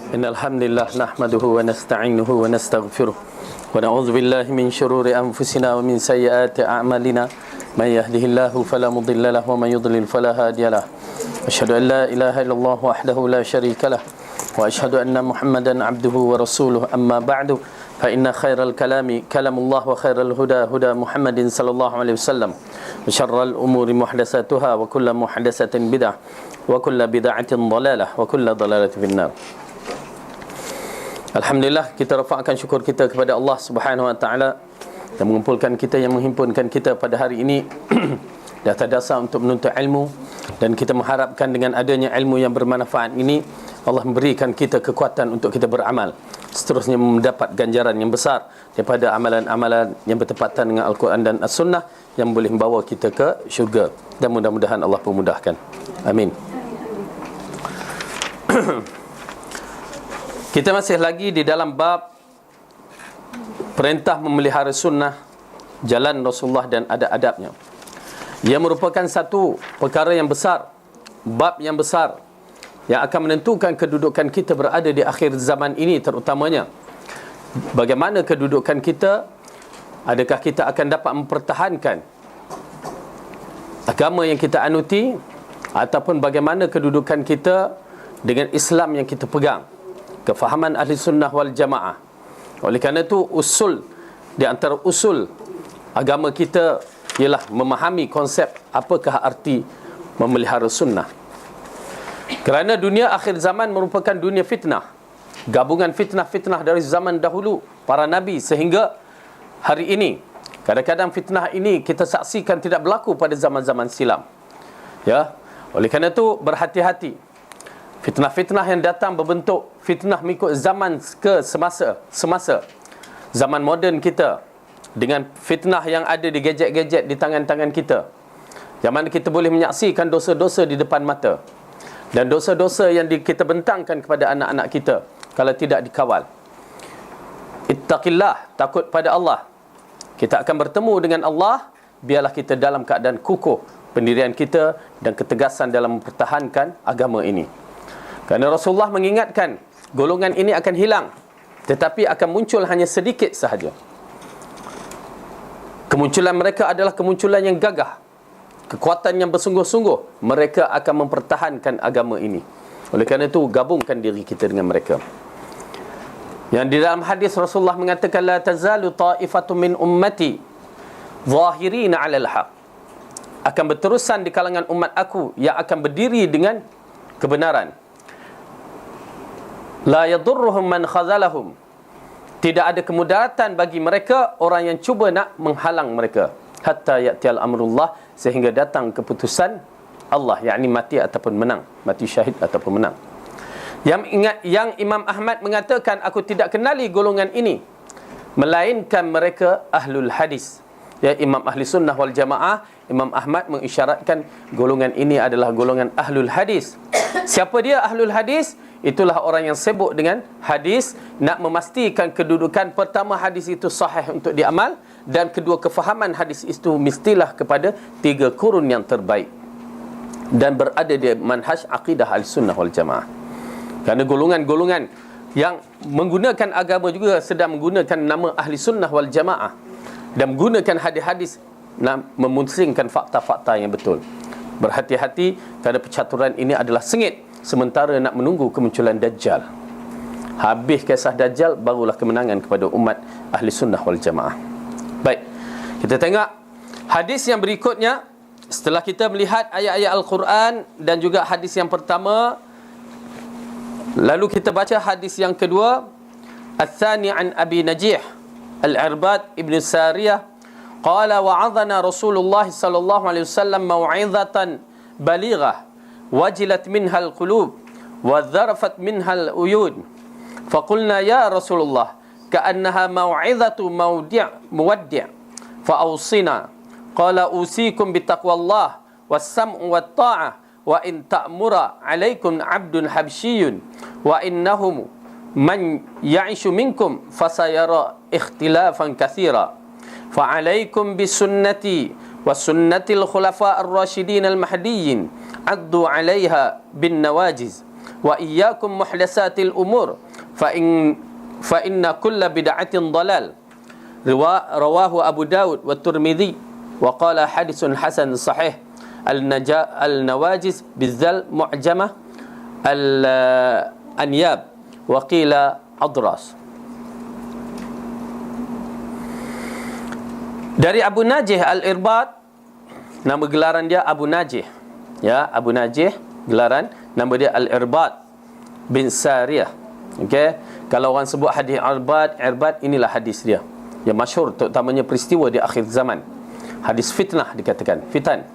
إن الحمد لله نحمده ونستعينه ونستغفره ونعوذ بالله من شرور أنفسنا ومن سيئات أعمالنا من يهده الله فلا مضل له ومن يضلل فلا هادي له أشهد أن لا إله إلا الله وحده لا شريك له وأشهد أن محمدا عبده ورسوله أما بعد فإن خير الكلام كلام الله وخير الهدى هدى محمد صلى الله عليه وسلم وشر الأمور محدثاتها وكل محدثة بدعة وكل بدعة ضلالة وكل ضلالة في النار. Alhamdulillah, kita rafakkan syukur kita kepada Allah Subhanahu Wa Taala yang mengumpulkan kita, yang menghimpunkan kita pada hari ini di atas dasar untuk menuntut ilmu, dan kita mengharapkan dengan adanya ilmu yang bermanfaat ini Allah memberikan kita kekuatan untuk kita beramal, seterusnya mendapat ganjaran yang besar daripada amalan-amalan yang bertepatan dengan Al-Quran dan As-Sunnah yang boleh membawa kita ke syurga, dan mudah-mudahan Allah memudahkan. Amin. Kita masih lagi di dalam bab perintah memelihara sunnah, jalan Rasulullah dan adab-adabnya. Ia merupakan satu perkara yang besar, bab yang besar yang akan menentukan kedudukan kita berada di akhir zaman ini, terutamanya bagaimana kedudukan kita. Adakah kita akan dapat mempertahankan agama yang kita anuti, ataupun bagaimana kedudukan kita dengan Islam yang kita pegang, kefahaman ahli sunnah wal jamaah. Oleh kerana itu, usul di antara usul agama kita ialah memahami konsep apakah arti memelihara sunnah. Kerana dunia akhir zaman merupakan dunia fitnah, gabungan fitnah-fitnah dari zaman dahulu para nabi sehingga hari ini. Kadang-kadang fitnah ini kita saksikan tidak berlaku pada zaman-zaman silam. Ya, oleh kerana itu berhati-hati. Fitnah-fitnah yang datang berbentuk fitnah mengikut zaman ke semasa zaman moden kita, dengan fitnah yang ada di gadget-gadget di tangan-tangan kita, yang mana kita boleh menyaksikan dosa-dosa di depan mata, dan dosa-dosa yang kita bentangkan kepada anak-anak kita kalau tidak dikawal. Ittaqillah, takut pada Allah. Kita akan bertemu dengan Allah, biarlah kita dalam keadaan kukuh pendirian kita dan ketegasan dalam mempertahankan agama ini. Kerana Rasulullah mengingatkan, golongan ini akan hilang, tetapi akan muncul hanya sedikit sahaja. Kemunculan mereka adalah kemunculan yang gagah, kekuatan yang bersungguh-sungguh. Mereka akan mempertahankan agama ini. Oleh kerana itu, gabungkan diri kita dengan mereka. Yang di dalam hadis Rasulullah mengatakan, la tazalu ta'ifatu min ummati zahirina 'alal haq. Akan berterusan di kalangan umat aku yang akan berdiri dengan kebenaran. La yadurruhum man khazalahum. Tidak ada kemudaratan bagi mereka orang yang cuba nak menghalang mereka, hatta ya'tiyal amrullah, sehingga datang keputusan Allah, yakni mati ataupun menang, mati syahid ataupun menang. Yang Imam Ahmad mengatakan, aku tidak kenali golongan ini melainkan mereka ahlul hadis. Ya, Imam ahli sunnah wal jamaah, Imam Ahmad mengisyaratkan golongan ini adalah golongan ahlul hadis. Siapa dia ahlul hadis? Itulah orang yang sibuk dengan hadis, nak memastikan kedudukan pertama hadis itu sahih untuk diamal, dan kedua, kefahaman hadis itu mestilah kepada tiga kurun yang terbaik, dan berada di manhaj akidah al-sunnah wal jamaah. Kerana golongan-golongan yang menggunakan agama juga sedang menggunakan nama ahli sunnah wal jamaah, dan menggunakan hadis-hadis nak memusingkan fakta-fakta yang betul. Berhati-hati, kerana percaturan ini adalah sengit, sementara nak menunggu kemunculan Dajjal. Habis kisah Dajjal, barulah kemenangan kepada umat ahli sunnah wal jamaah. Baik, kita tengok hadis yang berikutnya. Setelah kita melihat ayat-ayat Al-Quran dan juga hadis yang pertama, lalu kita baca hadis yang kedua. Al-Thani an Abi Najih Al-Irbad ibn Sariyah qala wa'adhana Rasulullah sallallahu alaihi wasallam mau'izatan balighah wajilat minha al-qulub wa dharafat minha al-uyun. Faqulna ya Rasulullah ka'annaha mau'izatu muwaddi' fa'awsina. Qala usikum bitaqwallah was-sam'u wat-ta'ah wa in ta'mura 'alaikum 'abdun habsyiyyun wa innahum man ya'ishu minkum fasayara ikhtilafan katsira fa'alaikum bisunnati wa sunnatil khulafa ar-rasyidin al-mahdiyyin addu 'alaiha bin nawajiz wa iyyakum muhdatsatil umur fa inna kulla bid'atin dhalal. Rawahu Abu Daud wa Tirmidzi wa qala haditsun hasan sahih. Al-Nawajiz bizal mu'jamah al-Anyab wa qila Adras. Dari Abu Najih Al-Irbad, nama gelaran dia Abu Najih. Ya, Abu Najih gelaran, nama dia Al-Irbad bin Sariyah. Okey, kalau orang sebut hadis Irbad, inilah hadis dia yang masyhur, terutamanya peristiwa di akhir zaman. Hadis fitnah dikatakan, fitan.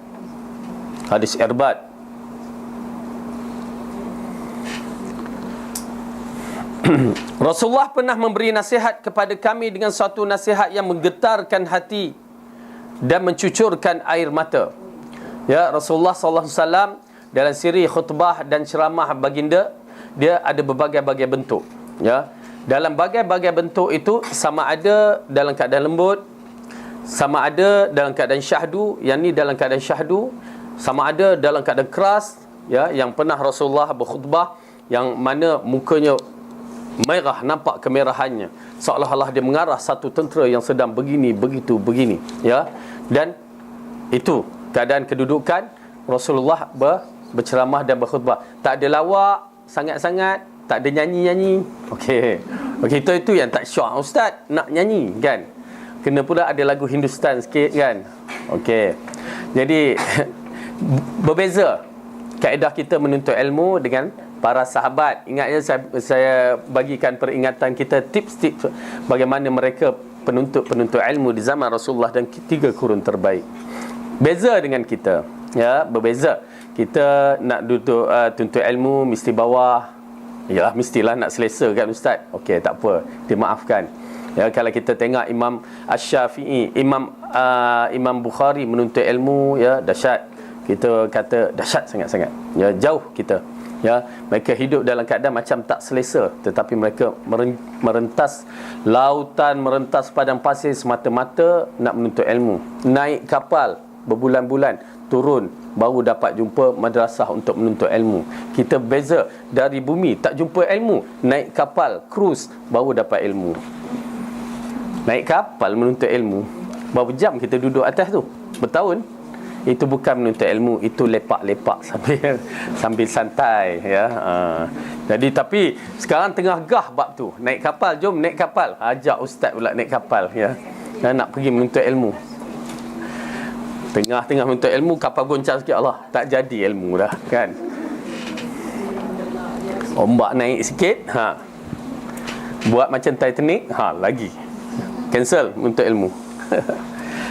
Hadis Irbad. Rasulullah pernah memberi nasihat kepada kami dengan suatu nasihat yang menggetarkan hati dan mencucurkan air mata. Ya, Rasulullah sallallahu alaihi wasallam dalam siri khutbah dan ceramah baginda, dia ada berbagai-bagai bentuk. Ya, dalam bagai-bagai bentuk itu, sama ada dalam keadaan lembut, sama ada dalam keadaan syahdu, yang ni dalam keadaan syahdu, sama ada dalam keadaan keras. Ya, yang pernah Rasulullah berkhutbah yang mana mukanya merah, nampak kemerahannya, seolah-olah dia mengarah satu tentera yang sedang begini, begitu, begini. Ya, dan itu keadaan kedudukan Rasulullah berceramah dan berkhutbah. Tak ada lawak sangat-sangat, tak ada nyanyi-nyanyi. Okey, itu yang tak syok ustaz nak nyanyi kan. Kena pula ada lagu Hindustan sikit kan. Okey, jadi berbeza kaedah kita menuntut ilmu dengan para sahabat. Ingatnya saya bagikan peringatan kita, tips-tips bagaimana mereka penuntut ilmu di zaman Rasulullah dan 3 kurun terbaik. Beza dengan kita, ya, berbeza. Kita nak tuntut ilmu mesti bawah. Yalah, mestilah nak selesa kan ustaz. Okey, tak apa, dimaafkan. Ya, kalau kita tengok Imam Asy-Syafi'i, Imam Bukhari menuntut ilmu, ya, dahsyat. Kita kata dahsyat sangat-sangat. Ya, jauh kita. Ya, mereka hidup dalam keadaan macam tak selesa, tetapi mereka merentas lautan, merentas padang pasir semata-mata nak menuntut ilmu. Naik kapal berbulan-bulan, turun baru dapat jumpa madrasah untuk menuntut ilmu. Kita beza, dari bumi tak jumpa ilmu, naik kapal cruise baru dapat ilmu. Naik kapal menuntut ilmu, berapa jam kita duduk atas tu? Bertahun. Itu bukan menuntut ilmu, itu lepak-lepak sambil santai, ya. Jadi tapi sekarang tengah gah bab tu, naik kapal, jom naik kapal, ajak ustaz pula naik kapal, ya. Dan nak pergi menuntut ilmu. Tengah-tengah menuntut ilmu, kapal goncang sikit, Allah, tak jadi ilmu dah kan. Ombak naik sikit, buat macam Titanic, lagi cancel menuntut ilmu.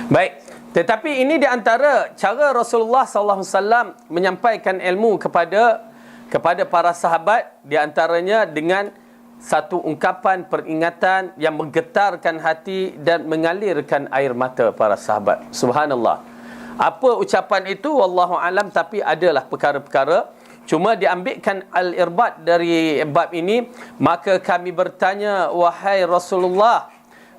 Baik. Tetapi ini di antara cara Rasulullah sallallahu alaihi wasallam menyampaikan ilmu kepada para sahabat, di antaranya dengan satu ungkapan peringatan yang menggetarkan hati dan mengalirkan air mata para sahabat. Subhanallah. Apa ucapan itu wallahu alam, tapi adalah perkara-perkara. Cuma diambilkan Al-Irbad dari bab ini, maka kami bertanya, wahai Rasulullah,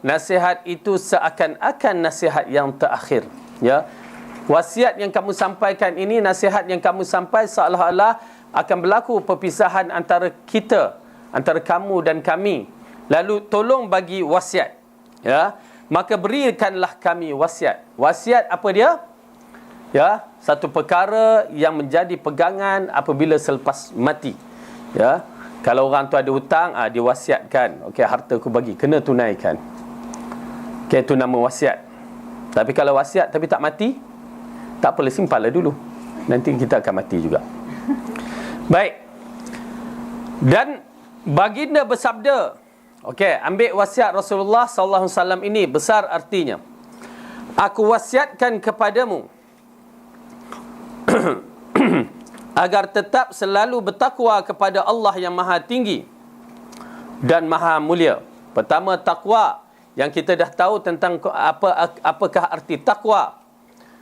nasihat itu seakan-akan nasihat yang terakhir. Ya, wasiat yang kamu sampaikan ini, nasihat yang kamu sampaikan seolah-olah akan berlaku perpisahan antara kita, antara kamu dan kami. Lalu tolong bagi wasiat. Ya, maka berikanlah kami wasiat. Wasiat apa dia? Ya, satu perkara yang menjadi pegangan apabila selepas mati. Ya, kalau orang tu ada hutang, diwasiatkan, okey, harta aku bagi, kena tunaikan. Okay, itu nama wasiat. Tapi kalau wasiat tapi tak mati, tak apalah, simpanlah dulu, nanti kita akan mati juga. Baik. Dan baginda bersabda, okey, ambil wasiat Rasulullah sallallahu alaihi wasallam ini, besar artinya. Aku wasiatkan kepadamu agar tetap selalu bertakwa kepada Allah yang Maha Tinggi dan Maha Mulia. Pertama, takwa, yang kita dah tahu tentang apakah arti takwa.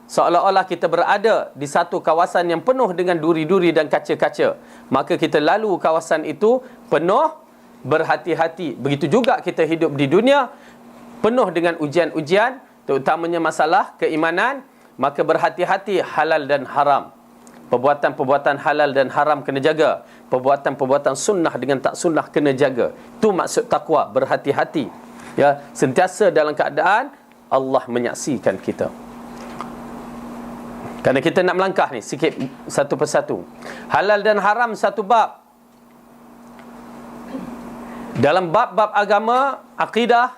Seolah-olah kita berada di satu kawasan yang penuh dengan duri-duri dan kaca-kaca, maka kita lalu kawasan itu penuh berhati-hati. Begitu juga kita hidup di dunia, penuh dengan ujian-ujian, terutamanya masalah keimanan, maka berhati-hati halal dan haram. Perbuatan-perbuatan halal dan haram kena jaga. perbuatan-perbuatan sunnah dengan tak sunnah kena jaga. Itu maksud takwa, berhati-hati. Ya, sentiasa dalam keadaan Allah menyaksikan kita. Kerana kita nak melangkah ni sikit satu persatu. Halal dan haram satu bab. Dalam bab-bab agama, akidah,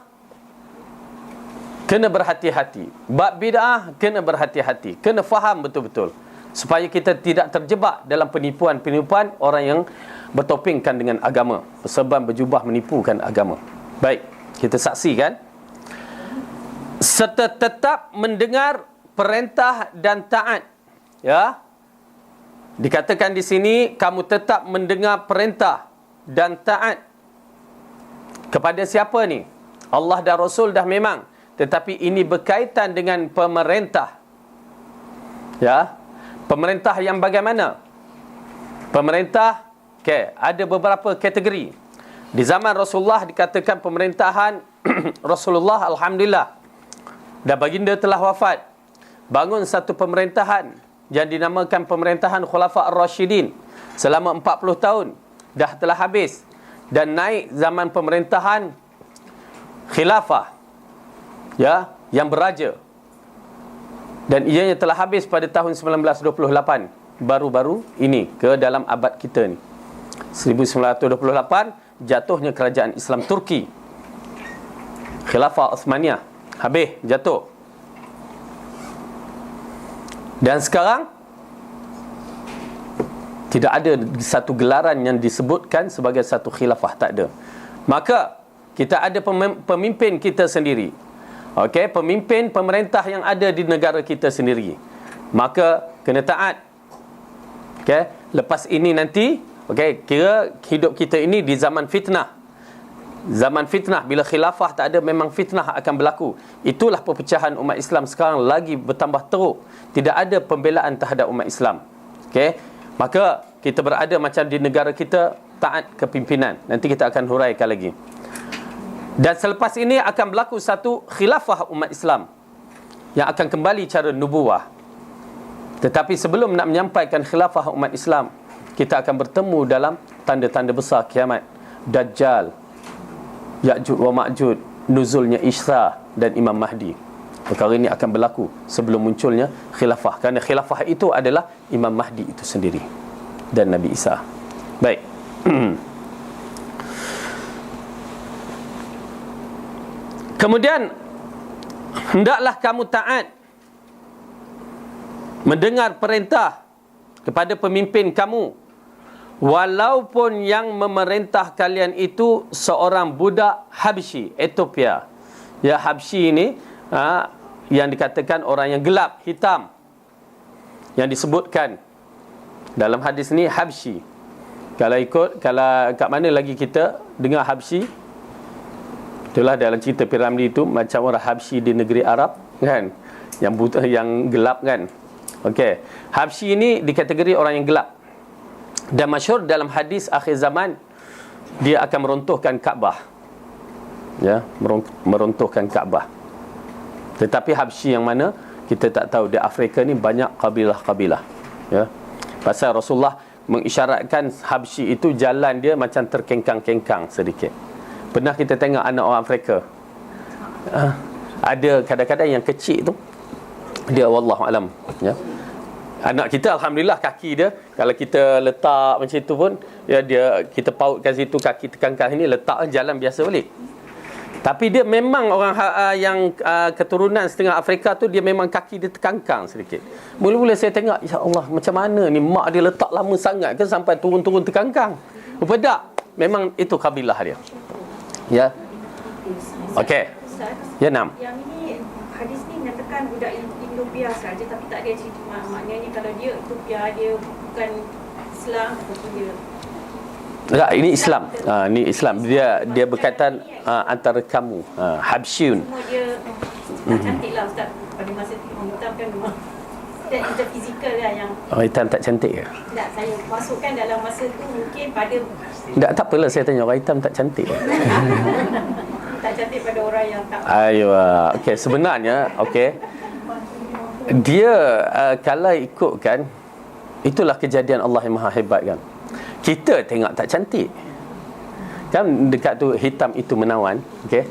kena berhati-hati. Bab bid'ah, kena berhati-hati. Kena faham betul-betul. Supaya kita tidak terjebak dalam penipuan-penipuan orang yang bertopengkan dengan agama, berserban berjubah menipukan agama. Baik, kita saksikan. Serta tetap mendengar perintah dan taat. Ya. Dikatakan di sini, kamu tetap mendengar perintah dan taat. Kepada siapa ni? Allah dan Rasul dah memang. Tetapi ini berkaitan dengan pemerintah. Ya. Pemerintah yang bagaimana? Pemerintah, ada beberapa kategori. Di zaman Rasulullah dikatakan pemerintahan Rasulullah, alhamdulillah, dan baginda telah wafat. Bangun satu pemerintahan yang dinamakan pemerintahan Khulafa Ar-Rashidin selama 40 tahun. Dah telah habis. Dan naik zaman pemerintahan khilafah, ya, yang beraja. Dan ianya telah habis pada tahun 1928. Baru-baru ini, ke dalam abad kita ni. 1928, jatuhnya kerajaan Islam Turki. Khilafah Uthmaniyah. Habis, jatuh. Dan sekarang, tidak ada satu gelaran yang disebutkan sebagai satu khilafah. Tak ada. Maka, kita ada pemimpin kita sendiri. Okey, pemimpin pemerintah yang ada di negara kita sendiri. Maka kena taat. Okey, lepas ini nanti, okey, kira hidup kita ini di zaman fitnah. Zaman fitnah, bila khilafah tak ada, memang fitnah akan berlaku. Itulah perpecahan umat Islam sekarang lagi bertambah teruk. Tidak ada pembelaan terhadap umat Islam. Okey, maka kita berada macam di negara kita, taat kepimpinan. Nanti kita akan huraikan lagi. Dan selepas ini akan berlaku satu khilafah umat Islam yang akan kembali cara nubuwah. Tetapi sebelum nak menyampaikan khilafah umat Islam, kita akan bertemu dalam tanda-tanda besar kiamat. Dajjal, Ya'juj wa Ma'juj, nuzulnya Isa dan Imam Mahdi. Perkara ini akan berlaku sebelum munculnya khilafah. Kerana khilafah itu adalah Imam Mahdi itu sendiri dan Nabi Isa. Baik. Kemudian, hendaklah kamu taat, mendengar perintah kepada pemimpin kamu, walaupun yang memerintah kalian itu seorang budak Habsyi, Ethiopia. Ya, Habsyi ini yang dikatakan orang yang gelap, hitam, yang disebutkan dalam hadis ni Habsyi. Kalau kat mana lagi kita dengar Habsyi, itulah dalam cerita Piramli itu, macam orang Habsyi di negeri Arab, kan, yang buta, yang gelap, kan. Okey, Habsyi ini dikategori orang yang gelap. Dan masyhur dalam hadis akhir zaman, dia akan meruntuhkan Kaabah. Ya, meruntuhkan Kaabah. Tetapi Habsyi yang mana, kita tak tahu. Di Afrika ni banyak kabilah-kabilah. Ya. Pasal Rasulullah mengisyaratkan Habsyi itu jalan dia macam terkengkang-kengkang sedikit. Pernah kita tengok anak orang Afrika, ada kadang-kadang yang kecil tu, dia wallahualam, ya. Anak kita alhamdulillah, kaki dia kalau kita letak macam itu pun, ya, kita pautkan situ, kaki tekankan sini, letak jalan biasa balik. Tapi dia memang orang yang keturunan setengah Afrika tu, dia memang kaki dia terkangkang sedikit. Mula-mula saya tengok, ya Allah, macam mana ni mak dia letak lama sangat ke sampai turun-turun terkangkang. Rupa tak, memang itu kabilah dia. Ya. Okey. Ya, Nam. Yang ini hadis ni menyatakan budak Ethiopia saja, tapi tak ada cerita maknanya kalau dia Ethiopia, dia bukan Islam ataupun dia. Tak, ini Islam. Ini Islam. Dia berkaitan antara kamu, Habsyun. Semua dia tak cantik lah Ustaz. Pada masa tu orang hitam kan memang dan fizikal lah yang orang hitam tak cantik ke? tak, saya masukkan dalam masa tu mungkin pada tak apalah, saya tanya orang hitam tak cantik. tak cantik pada orang yang tak. Okey, sebenarnya dia kalau ikutkan, itulah kejadian Allah yang maha hebat, kan. Kita tengok tak cantik. Kan dekat tu hitam itu menawan. Okey.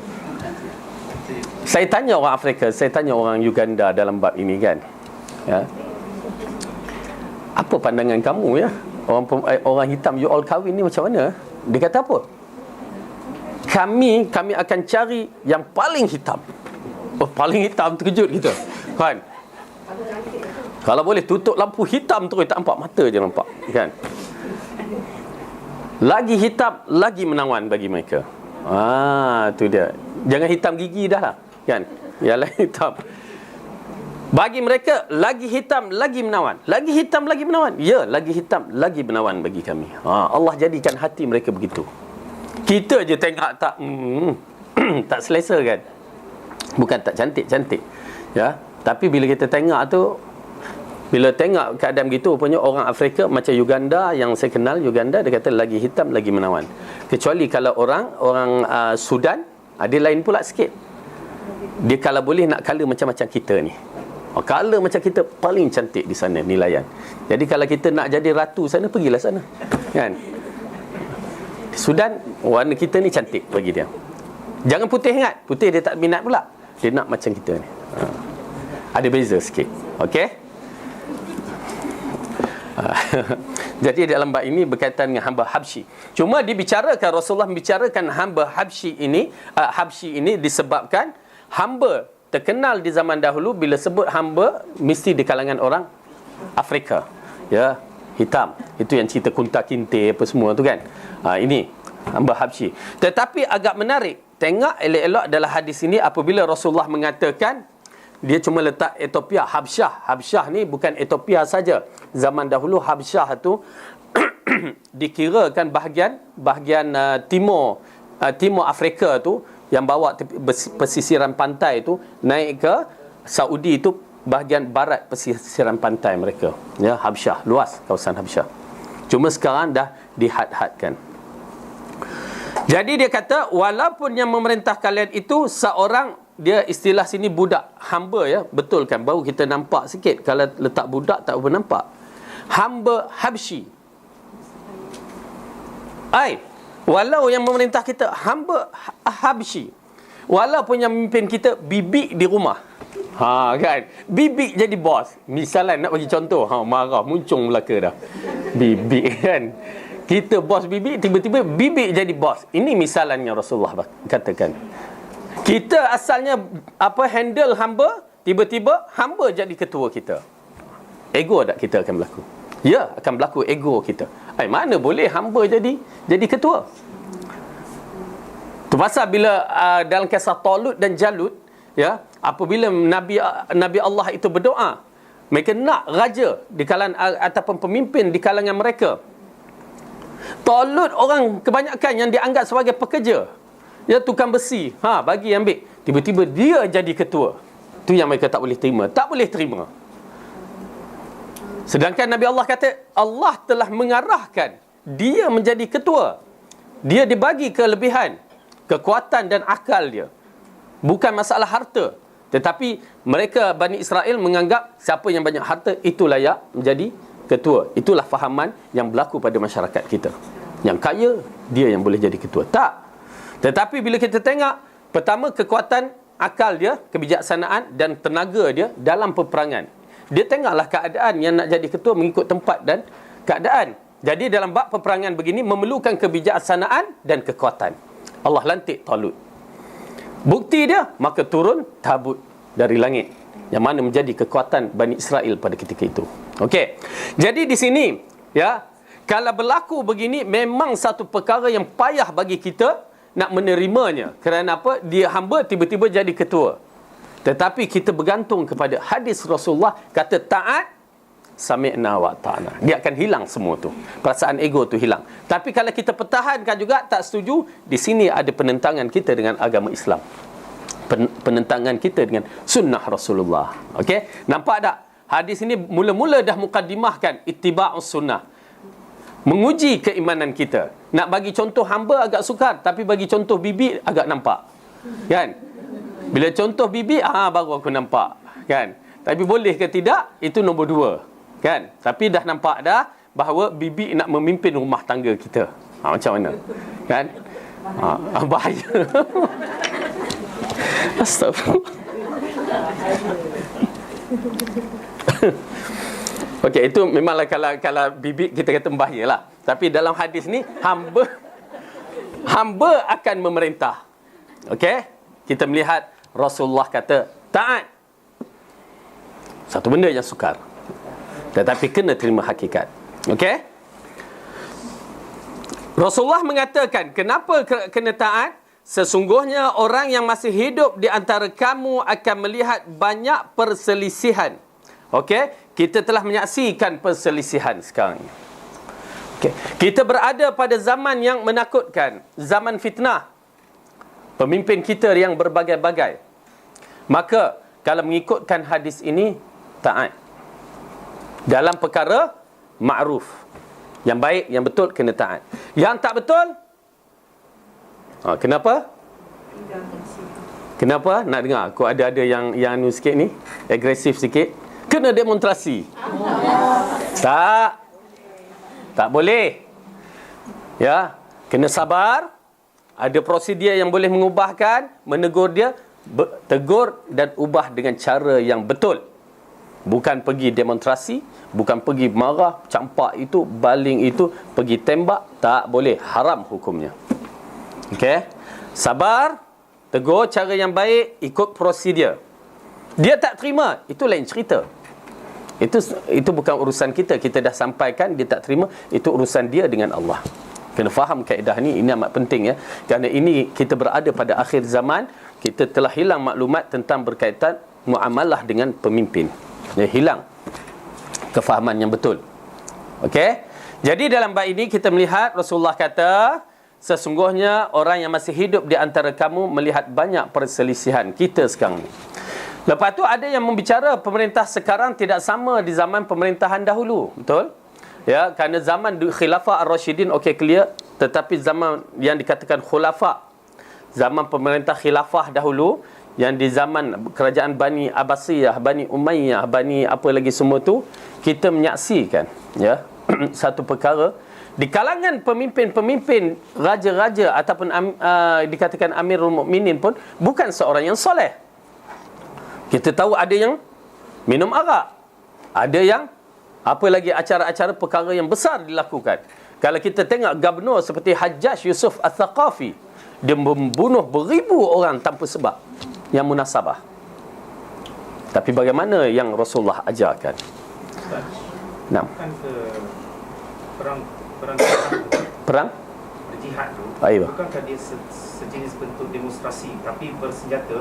Saya tanya orang Afrika, saya tanya orang Uganda dalam bab ini kan. Ya. Apa pandangan kamu ya? Orang hitam you all kahwin ni macam mana? Dia kata apa? Kami akan cari yang paling hitam. Oh, paling hitam, terkejut kita. Kan? Kalau boleh tutup lampu hitam terus, tak nampak mata je nampak, kan? Lagi hitam, lagi menawan bagi mereka. Tu dia. Jangan hitam gigi dah lah, kan? Yalah hitam. Bagi mereka lagi hitam, lagi menawan. Lagi hitam, lagi menawan. Ya, lagi hitam, lagi menawan bagi kami. Allah jadikan hati mereka begitu. Kita je tengok tak tak selesa kan. Bukan tak cantik-cantik. Ya, tapi bila kita tengok tu, bila tengok keadaan begitu, rupanya orang Afrika macam Uganda yang saya kenal, Uganda dia kata lagi hitam lagi menawan. Kecuali kalau orang Sudan, dia lain pula sikit. Dia kalau boleh nak color macam-macam kita ni. Color macam kita paling cantik di sana nilaian. Jadi kalau kita nak jadi ratu sana, pergilah sana. Kan? Sudan, warna kita ni cantik bagi dia. Jangan putih ingat. Putih dia tak minat pula. Dia nak macam kita ni. Ada beza sikit. Okey? Jadi dalam bab ini berkaitan dengan hamba Habsyi. Cuma dibicarakan, Rasulullah membicarakan hamba Habsyi ini disebabkan hamba terkenal di zaman dahulu, bila sebut hamba mesti di kalangan orang Afrika. Ya, hitam. Itu yang cerita kunta kinte apa semua tu kan. Ini hamba Habsyi. Tetapi agak menarik, tengok elok-elok dalam hadis ini apabila Rasulullah mengatakan dia cuma letak Ethiopia, Habsyah. Habsyah ni bukan Ethiopia saja. Zaman dahulu Habsyah tu dikirakan bahagian timur Afrika tu, yang bawa pesisiran pantai tu naik ke Saudi tu, bahagian barat pesisiran pantai mereka. Ya, Habsyah, luas kawasan Habsyah. Cuma sekarang dah dihad-hadkan. Jadi dia kata, walaupun yang memerintah kalian itu seorang, dia istilah sini budak, hamba ya, betul kan? Baru kita nampak sikit. Kalau letak budak tak apa nampak. Hamba Habsyi. Walau yang memerintah kita hamba Habsyi, walaupun yang memimpin kita bibik di rumah. Kan? Bibik jadi bos. Misalnya nak bagi contoh, marah muncung belaka dah. Bibik kan. Kita bos bibik, tiba-tiba bibik jadi bos. Ini misalannya Rasulullah katakan. Kita asalnya handle hamba, tiba-tiba hamba jadi ketua kita. Ego tak kita akan berlaku? Ya, akan berlaku ego kita. Mana boleh hamba jadi ketua? Tu pasal bila dalam kisah Talut dan Jalut, ya, apabila Nabi Allah itu berdoa, mereka nak raja di kalangan ataupun pemimpin di kalangan mereka. Talut orang kebanyakan yang dianggap sebagai pekerja, ya, tukang besi, bagi ambil, tiba-tiba dia jadi ketua. Tu yang mereka tak boleh terima. Tak boleh terima. Sedangkan Nabi Allah kata Allah telah mengarahkan dia menjadi ketua. Dia dibagi kelebihan, kekuatan dan akal dia. Bukan masalah harta. Tetapi mereka Bani Israel menganggap siapa yang banyak harta itu layak menjadi ketua. Itulah fahaman yang berlaku pada masyarakat kita. Yang kaya, dia yang boleh jadi ketua. Tak. Tetapi bila kita tengok, pertama kekuatan akal dia, kebijaksanaan dan tenaga dia dalam peperangan. Dia tengoklah keadaan yang nak jadi ketua mengikut tempat dan keadaan. Jadi dalam bab peperangan begini memerlukan kebijaksanaan dan kekuatan. Allah lantik Talut. Bukti dia, maka turun tabut dari langit yang mana menjadi kekuatan Bani Israel pada ketika itu. Okey. Jadi di sini, ya, kalau berlaku begini memang satu perkara yang payah bagi kita nak menerimanya. Kerana apa? Dia hamba tiba-tiba jadi ketua. Tetapi kita bergantung kepada hadis Rasulullah, kata taat, sami'na wa ta'na. Dia akan hilang semua tu. Perasaan ego tu hilang. Tapi kalau kita pertahankan juga tak setuju, di sini ada penentangan kita dengan agama Islam. Penentangan kita dengan sunnah Rasulullah. Okey? Nampak tak? Hadis ini mula-mula dah mukaddimahkan ittiba'us sunnah. Menguji keimanan kita. Nak bagi contoh hamba agak sukar, tapi bagi contoh bibi agak nampak. Kan? Bila contoh bibi, baru aku nampak. Kan? Tapi boleh ke tidak, itu nombor dua. Kan? Tapi dah nampak dah, bahawa bibi nak memimpin rumah tangga kita. Macam mana? Kan? Bahaya. Astagfirullah. Okey, itu memanglah kalau bibi kita kata bahayalah. Tapi dalam hadis ni hamba akan memerintah. Okey? Kita melihat Rasulullah kata taat. Satu benda yang sukar. Tetapi kena terima hakikat. Okey? Rasulullah mengatakan, kenapa kena taat? Sesungguhnya orang yang masih hidup di antara kamu akan melihat banyak perselisihan. Okey? Kita telah menyaksikan perselisihan sekarang. Okey. Kita berada pada zaman yang menakutkan, zaman fitnah. Pemimpin kita yang berbagai-bagai. Maka kalau mengikutkan hadis ini, taat. Dalam perkara ma'ruf. Yang baik, yang betul kena taat. Yang tak betul, kenapa? Kenapa? Nak dengar? Aku ada yang anu sikit ni, agresif sikit. Kena demonstrasi. Tak boleh. Ya, kena sabar. Ada prosedur yang boleh mengubahkan, menegur dia, tegur dan ubah dengan cara yang betul. Bukan pergi demonstrasi, bukan pergi marah, campak itu, baling itu, pergi tembak, tak boleh, haram hukumnya. Okey? Sabar, tegur cara yang baik, ikut prosedur. Dia tak terima, itu lain cerita. Itu bukan urusan kita. Kita dah sampaikan, dia tak terima, itu urusan dia dengan Allah. Kena faham kaedah ni, ini amat penting ya. Kerana ini kita berada pada akhir zaman, kita telah hilang maklumat tentang berkaitan muamalah dengan pemimpin. Dia hilang kefahaman yang betul. Okey? Jadi dalam bab ini kita melihat Rasulullah kata, sesungguhnya orang yang masih hidup di antara kamu melihat banyak perselisihan kita sekarang ni. Lepas tu ada yang membicara pemerintah sekarang tidak sama di zaman pemerintahan dahulu. Betul? Ya, kerana zaman Khilafah Ar-Rasyidin okey clear, tetapi zaman yang dikatakan khulafa, zaman pemerintah khilafah dahulu, yang di zaman kerajaan Bani Abbasiyah, Bani Umayyah, Bani apa lagi semua tu, kita menyaksikan ya satu perkara di kalangan pemimpin-pemimpin raja-raja ataupun dikatakan Amirul Mukminin pun bukan seorang yang soleh. Kita tahu ada yang minum arak, ada yang apa lagi acara-acara perkara yang besar dilakukan. Kalau kita tengok gubernur seperti Hajjaj Yusuf Al-Thaqafi, dia membunuh beribu orang tanpa sebab yang munasabah. Tapi bagaimana yang Rasulullah ajarkan? Nah, perang jihad tu, bukankah dia sejenis bentuk demonstrasi tapi bersenjata?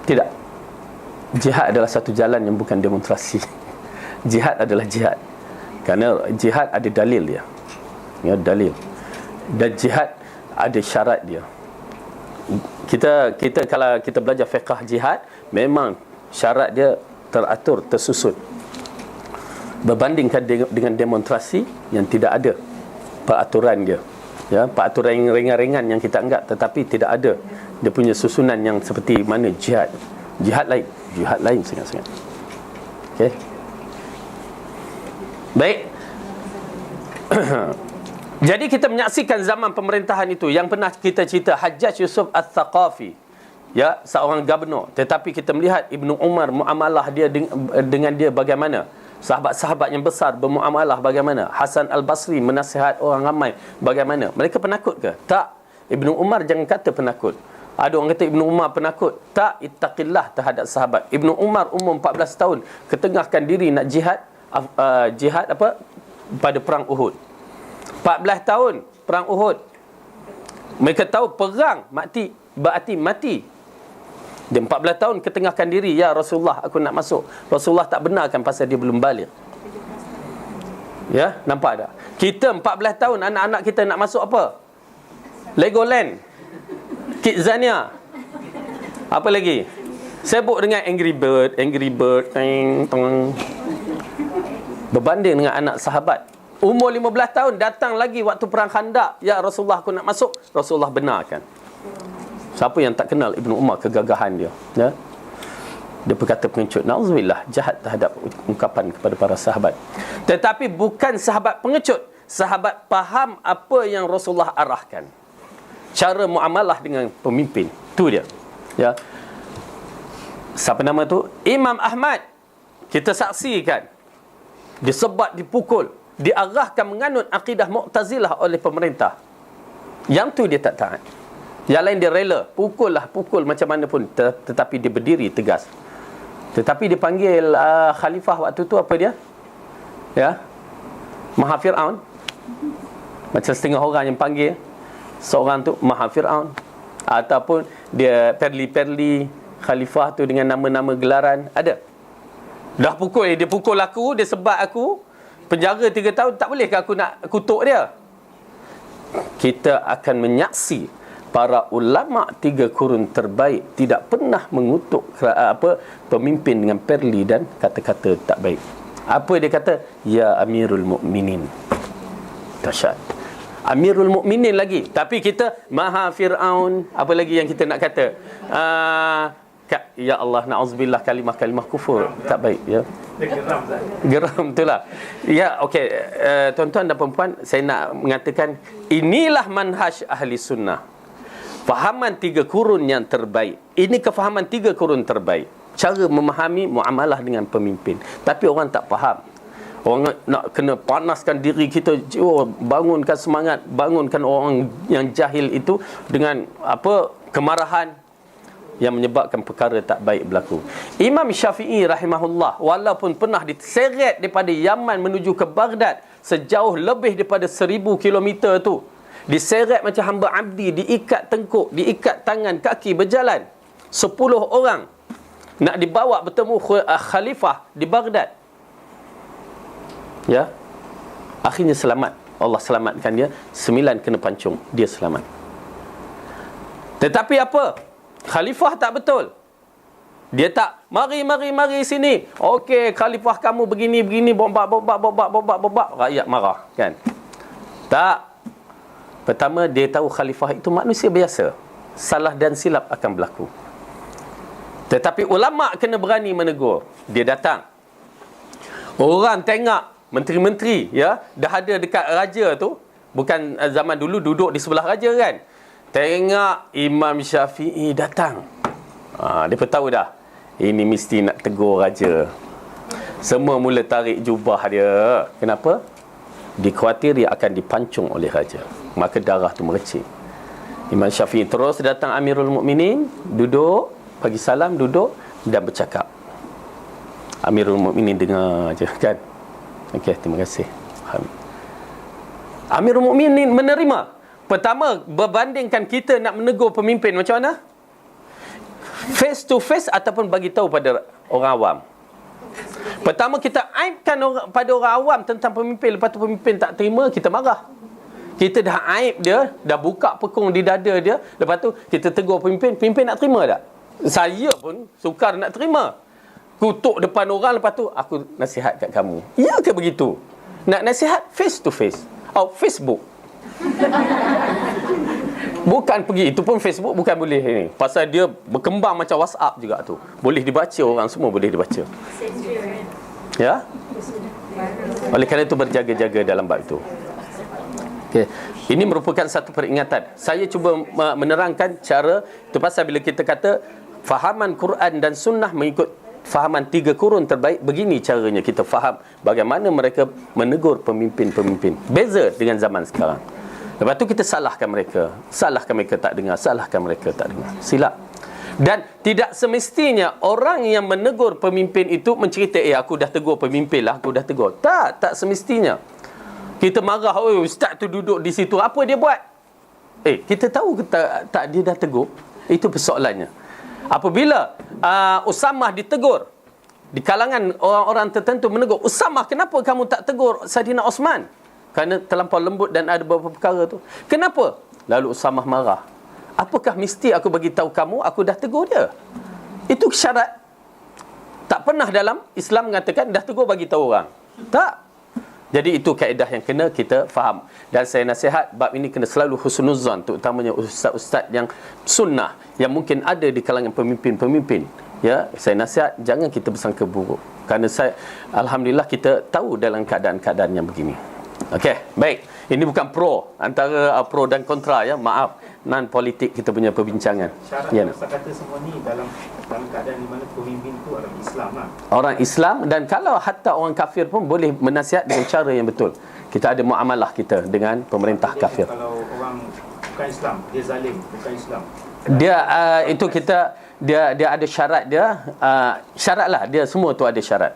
Tidak. Jihad adalah satu jalan yang bukan demonstrasi. Jihad adalah jihad. Kerana jihad ada dalil dia. Ya, dalil. Dan jihad ada syarat dia. Kita kalau kita belajar fiqh jihad, memang syarat dia teratur, tersusun. Berbandingkan dengan demonstrasi yang tidak ada peraturan dia. Ya, peraturan yang ringan-ringan yang kita anggap, tetapi tidak ada dia punya susunan yang seperti mana jihad. Jihad lain sangat-sangat. Okey. Baik. Jadi kita menyaksikan zaman pemerintahan itu yang pernah kita cerita Hajjaj Yusuf Al-Thaqafi, ya, seorang gubernur. Tetapi kita melihat Ibnu Umar muamalah dia dengan dia bagaimana. Sahabat-sahabat yang besar bermuamalah bagaimana. Hasan Al-Basri menasihat orang ramai bagaimana. Mereka penakut ke? Tak. Ibnu Umar jangan kata penakut. Ada orang kata Ibnu Umar penakut. Tak, ittaqillah terhadap sahabat. Ibnu Umar umur 14 tahun ketengahkan diri nak jihad pada perang Uhud. 14 tahun perang Uhud. Mereka tahu perang berarti mati. Dia 14 tahun ketengahkan diri, ya Rasulullah aku nak masuk. Rasulullah tak benarkan pasal dia belum balik. Ya, nampak tak? Kita 14 tahun anak-anak kita nak masuk apa? Legoland, Kidzania, apa lagi? Sibuk dengan Angry Bird, berbanding dengan anak sahabat umur 15 tahun datang lagi waktu perang Khandaq, ya Rasulullah aku nak masuk. Rasulullah benarkan. Siapa yang tak kenal Ibnu Umar kegagahan dia, ya? Dia berkata pengecut. Na'udzubillah, jahat terhadap ungkapan kepada para sahabat. Tetapi bukan sahabat pengecut. Sahabat faham apa yang Rasulullah arahkan. Cara muamalah dengan pemimpin. Tu dia. Ya. Siapa nama tu? Imam Ahmad. Kita saksikan. Disebat, dipukul. Diarahkan menganut akidah Mu'tazilah oleh pemerintah. Yang tu dia tak taat. Yang lain dia rela. Pukul macam mana pun. Tetapi dia berdiri tegas. Tetapi dipanggil khalifah waktu tu apa dia? Ya. Maha Fir'aun. Macam setengah orang yang panggil seorang tu Maha Fir'aun. Ataupun dia perli khalifah tu dengan nama-nama gelaran. Ada. Dah pukul dia pukul aku, dia sebat aku, penjara 3 tahun, tak bolehkah aku nak kutuk dia? Kita akan menyaksi para ulama 3 kurun terbaik tidak pernah mengutuk pemimpin dengan perli dan kata-kata tak baik. Apa dia kata? Ya Amirul Mukminin. Dahsyat. Amirul Mukminin lagi. Tapi kita Maha Fir'aun. Apa lagi yang kita nak kata? Ya Allah, na'udzubillah, kalimah-kalimah kufur. Tak baik, ya. Geram itulah. Ya, okey. Tuan-tuan dan puan-puan, saya nak mengatakan inilah manhaj ahli sunnah. Fahaman 3 kurun yang terbaik. Ini kefahaman 3 kurun terbaik. Cara memahami muamalah dengan pemimpin. Tapi orang tak faham. Orang nak kena panaskan diri kita, bangunkan semangat, bangunkan orang yang jahil itu dengan kemarahan yang menyebabkan perkara tak baik berlaku. Imam Syafi'i rahimahullah, walaupun pernah diseret daripada Yaman menuju ke Baghdad sejauh lebih daripada 1000 kilometer tu, diseret macam hamba abdi, diikat tengkuk, diikat tangan, kaki, berjalan 10 orang nak dibawa bertemu khalifah di Baghdad. Ya. Akhirnya selamat. Allah selamatkan dia. 9 kena pancung, dia selamat. Tetapi apa? Khalifah tak betul. Dia tak, mari sini. Okey, khalifah kamu begini, bombak. Rakyat marah, kan? Tak. Pertama, dia tahu khalifah itu manusia biasa. Salah dan silap akan berlaku. Tetapi ulama kena berani menegur. Dia datang. Orang tengok menteri-menteri, ya, dah ada dekat raja tu. Bukan zaman dulu duduk di sebelah raja, kan? Tengok Imam Syafi'i datang. Dia pun tahu dah. Ini mesti nak tegur raja. Semua mula tarik jubah dia. Kenapa? Dikhuatiri akan dipancung oleh raja. Maka darah tu merecik. Imam Syafi'i terus datang Amirul Mukminin, duduk, bagi salam, duduk dan bercakap. Amirul Mukminin dengar je, kan? Okey, terima kasih. Amirul Mukminin menerima. Pertama, berbandingkan kita nak menegur pemimpin macam mana? Face to face ataupun bagi tahu pada orang awam. Pertama, kita aibkan pada orang awam tentang pemimpin. Lepas tu pemimpin tak terima, kita marah. Kita dah aib dia, dah buka pekung di dada dia. Lepas tu kita tegur pemimpin. Pemimpin nak terima tak? Saya pun sukar nak terima. Kutuk depan orang, lepas tu aku nasihat kat kamu. Ya ke begitu? Nak nasihat face to face. Facebook. Bukan pergi, itu pun Facebook bukan boleh ni. Pasal dia berkembang macam WhatsApp juga tu. Boleh dibaca, orang semua boleh dibaca. Ya? Oleh kerana itu berjaga-jaga dalam bab itu. Okay. Ini merupakan satu peringatan. Saya cuba menerangkan cara itu, pasal bila kita kata fahaman Quran dan Sunnah mengikut fahaman 3 kurun terbaik, begini caranya kita faham bagaimana mereka menegur pemimpin-pemimpin. Beza dengan zaman sekarang. Lepas tu kita salahkan mereka tak dengar, salahkan mereka tak dengar. Silap. Dan tidak semestinya orang yang menegur pemimpin itu mencerita, aku dah tegur pemimpin lah, aku dah tegur. Tak semestinya. Kita marah, ustaz tu duduk di situ, apa dia buat? Kita tahu ke tak dia dah tegur? Itu persoalannya. Apabila Usamah ditegur, di kalangan orang-orang tertentu menegur, Usamah, kenapa kamu tak tegur Saidina Osman? Kerana terlampau lembut dan ada beberapa perkara tu. Kenapa? Lalu Usamah marah. Apakah mesti aku bagi tahu kamu aku dah tegur dia? Itu syarat. Tak pernah dalam Islam mengatakan dah tegur bagi tahu orang. Tak. Jadi itu kaedah yang kena kita faham. Dan saya nasihat bab ini kena selalu husnuzan, terutamanya ustaz-ustaz yang sunnah, yang mungkin ada di kalangan pemimpin-pemimpin. Ya, saya nasihat jangan kita bersangka buruk. Kerana alhamdulillah kita tahu dalam keadaan-keadaan yang begini. Okey, baik. Ini bukan antara pro dan kontra ya. Maaf, non politik kita punya perbincangan. Syarat Ya. kata semua ni dalam keadaan di mana pemimpin tu orang Islam lah. Orang Islam, dan kalau hatta orang kafir pun boleh menasihat dengan cara yang betul. Kita ada muamalah kita dengan pemerintah kafir. Kalau orang bukan Islam, dia zalim, bukan Islam. Dia itu kita dia ada syarat dia, syarat lah, dia semua tu ada syarat.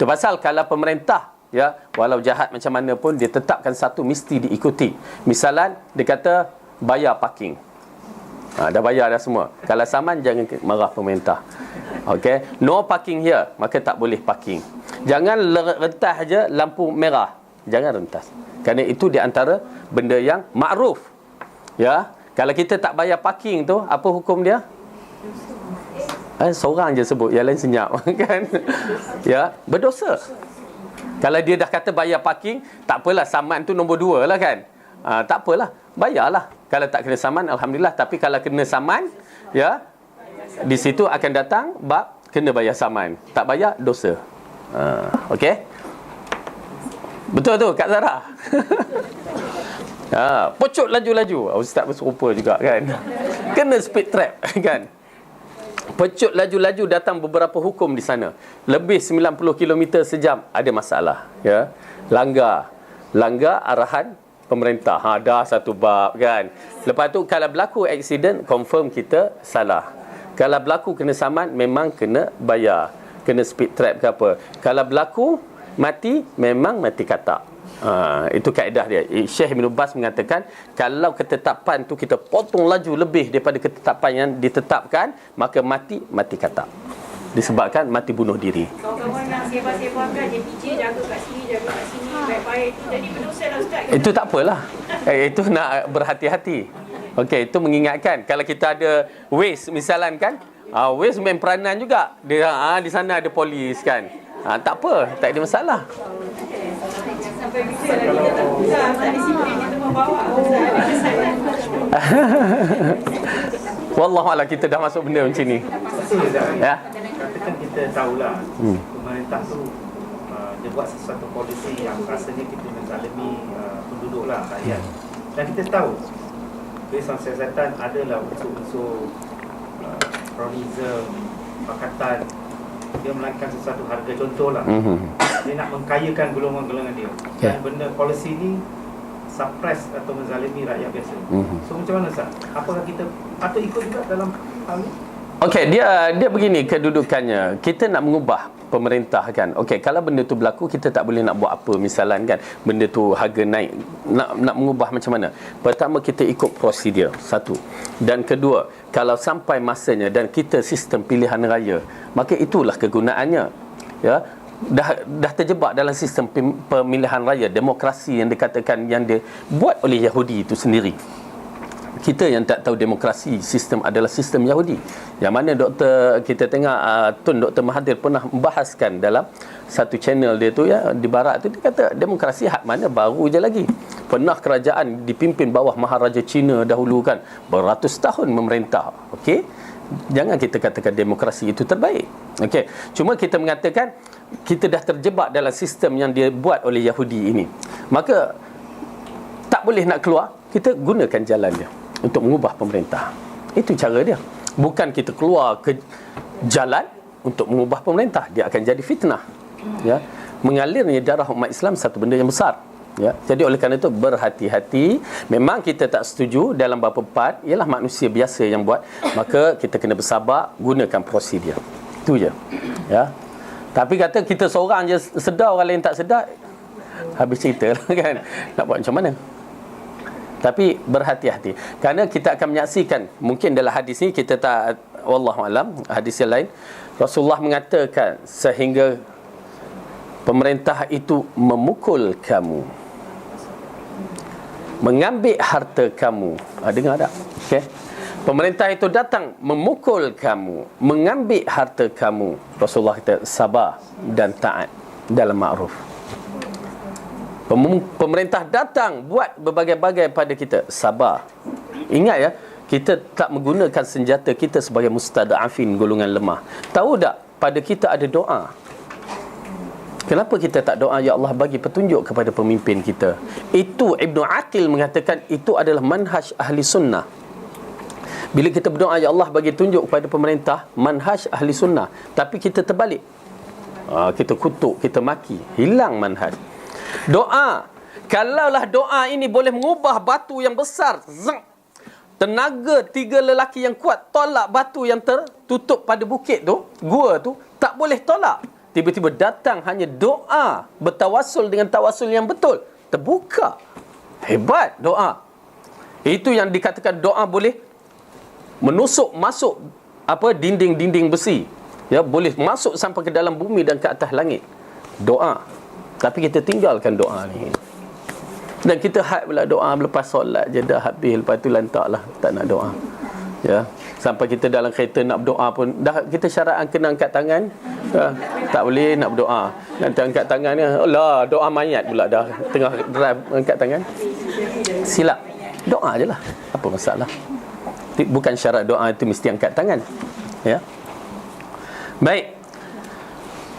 Tu pasal kalau pemerintah ya, walau jahat macam mana pun dia tetapkan satu mesti diikuti. Misalan dia kata bayar parking. Dah bayar dah semua. Kalau saman jangan marah pemerintah. Okey, no parking here, maka tak boleh parking. Jangan rentas je lampu merah. Jangan rentas. Kerana itu di antara benda yang makruf. Ya, kalau kita tak bayar parking tu, apa hukum dia? Seorang je sebut, yang lain senyap kan. Ya, berdosa. Kalau dia dah kata bayar parking, tak apalah, saman tu nombor 2 lah kan. Tak apalah, bayarlah. Kalau tak kena saman, alhamdulillah. Tapi kalau kena saman, ya, di situ akan datang bab kena bayar saman. Tak bayar, dosa. Okey? Betul tu Kak Zara. Pocok laju-laju. Ustaz berserupa juga kan. Kena speed trap kan. Pecut laju-laju, datang beberapa hukum di sana. Lebih 90 km sejam, ada masalah. Ya, langgar arahan pemerintah. Dah satu bab kan. Lepas tu kalau berlaku aksiden, confirm kita salah. Kalau berlaku kena saman, memang kena bayar. Kena speed trap ke apa. Kalau berlaku mati, memang mati katak. Itu kaedah dia. Syekh Ibn Baz mengatakan kalau ketetapan tu kita potong laju lebih daripada ketetapan yang ditetapkan, maka mati katak. Disebabkan mati bunuh diri. Kawan-kawan nak sebar-sebarkan je PJ jaga kat sini, baik-baik. Jadi berdosa lah Ustaz. Itu tak apalah. Itu nak berhati-hati. Okey, itu mengingatkan kalau kita ada waste misalan kan. Waste main peranan juga. Dia di sana ada polis kan. Tak apa, tak ada masalah. Sampai bila lagi kita tak disiplin, kita membawa Wallahualam, kita dah masuk benda macam ni. Ya. Katakan kita tahulah pemerintah tu dia buat sesuatu polisi yang rasanya kita menzalimi penduduk lah, rakyat. Dan kita tahu based on siasatan adalah unsur-unsur cronyism, pakatan. Dia melakukan sesuatu harga, contohlah dia nak mengkayakan golongan-golongan dia. Dan benda polisi ni suppress atau menzalimi rakyat biasa. So macam mana Ustaz? Apakah kita patut ikut juga dalam hal ni? Okey, dia begini kedudukannya. Kita nak mengubah pemerintah kan. Okey, kalau benda tu berlaku, kita tak boleh nak buat apa misalan kan. Benda tu harga naik. Nak mengubah macam mana? Pertama, kita ikut prosedur. Satu. Dan kedua, kalau sampai masanya dan kita sistem pilihan raya, maka itulah kegunaannya. Ya. Dah terjebak dalam sistem pemilihan raya, demokrasi yang dikatakan yang dibuat oleh Yahudi itu sendiri. Kita yang tak tahu demokrasi, sistem adalah sistem Yahudi. Yang mana kita tengok Dr. Mahathir pernah membahaskan dalam satu channel dia tu ya, di barat tu, dia kata demokrasi hak mana baru je lagi. Pernah kerajaan dipimpin bawah Maharaja Cina dahulu kan, beratus tahun memerintah. Okey, jangan kita katakan demokrasi itu terbaik. Okey, cuma kita mengatakan kita dah terjebak dalam sistem yang dia buat oleh Yahudi ini. Maka tak boleh nak keluar, kita gunakan jalan dia untuk mengubah pemerintah. Itu cara dia. Bukan kita keluar ke jalan untuk mengubah pemerintah, dia akan jadi fitnah. Ya, mengalirnya darah umat Islam satu benda yang besar. Ya, jadi oleh kerana itu berhati-hati. Memang kita tak setuju dalam bab 4, ialah manusia biasa yang buat, maka kita kena bersabar, gunakan prosedur. Itu je. Ya. Tapi kata kita seorang je sedar, orang lain tak sedar, habis cerita lah kan. Nak buat macam mana? Tapi berhati-hati. Kerana kita akan menyaksikan, mungkin dalam hadis ni kita tak, wallahualam, hadis yang lain, Rasulullah mengatakan sehingga pemerintah itu memukul kamu, mengambil harta kamu. Dengar tak? Okey. Pemerintah itu datang memukul kamu, mengambil harta kamu. Rasulullah kata sabar dan taat dalam ma'ruf. Pemerintah datang buat berbagai-bagai pada kita, sabar. Ingat ya, kita tak menggunakan senjata kita sebagai mustada'afin, golongan lemah. Tahu tak, pada kita ada doa. Kenapa kita tak doa, ya Allah bagi petunjuk kepada pemimpin kita? Itu Ibnu Aqil mengatakan itu adalah manhaj ahli sunnah. Bila kita berdoa, ya Allah bagi tunjuk kepada pemerintah, manhaj ahli sunnah. Tapi kita terbalik, kita kutuk, kita maki, hilang manhaj. Doa, kalaulah doa ini boleh mengubah batu yang besar, tenaga 3 lelaki yang kuat tolak batu yang tertutup pada bukit tu, gua tu, tak boleh tolak. Tiba-tiba datang hanya doa, bertawassul dengan tawassul yang betul, terbuka. Hebat doa. Itu yang dikatakan doa boleh menusuk masuk dinding-dinding besi, ya, boleh masuk sampai ke dalam bumi dan ke atas langit. Doa. Tapi kita tinggalkan doa ni. Dan kita pula doa lepas solat je dah habis, lepas tu lantaklah tak nak doa. Ya, sampai kita dalam kereta nak berdoa pun dah kita syarat kena angkat tangan. Tak boleh nak berdoa. Nanti angkat tangan ni, alah doa mayat pula dah tengah drive angkat tangan. Silap. Doa je lah. Apa masalah? Bukan syarat doa itu mesti angkat tangan. Ya. Baik.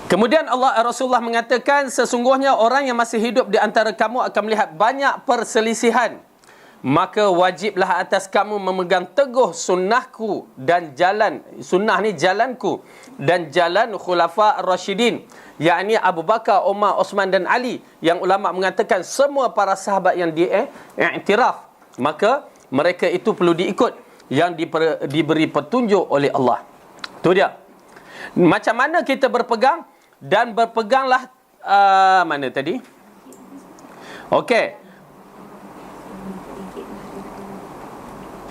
Kemudian Rasulullah mengatakan, sesungguhnya orang yang masih hidup di antara kamu akan melihat banyak perselisihan. Maka wajiblah atas kamu memegang teguh sunnahku dan jalan, sunnah ni jalanku, dan jalan khulafa ar-rasyidin, yakni Abu Bakar, Umar, Osman dan Ali, yang ulama mengatakan semua para sahabat yang diiktiraf, maka mereka itu perlu diikut, yang diberi petunjuk oleh Allah. Itu dia. Macam mana kita berpegang? Dan berpeganglah mana tadi? Okey.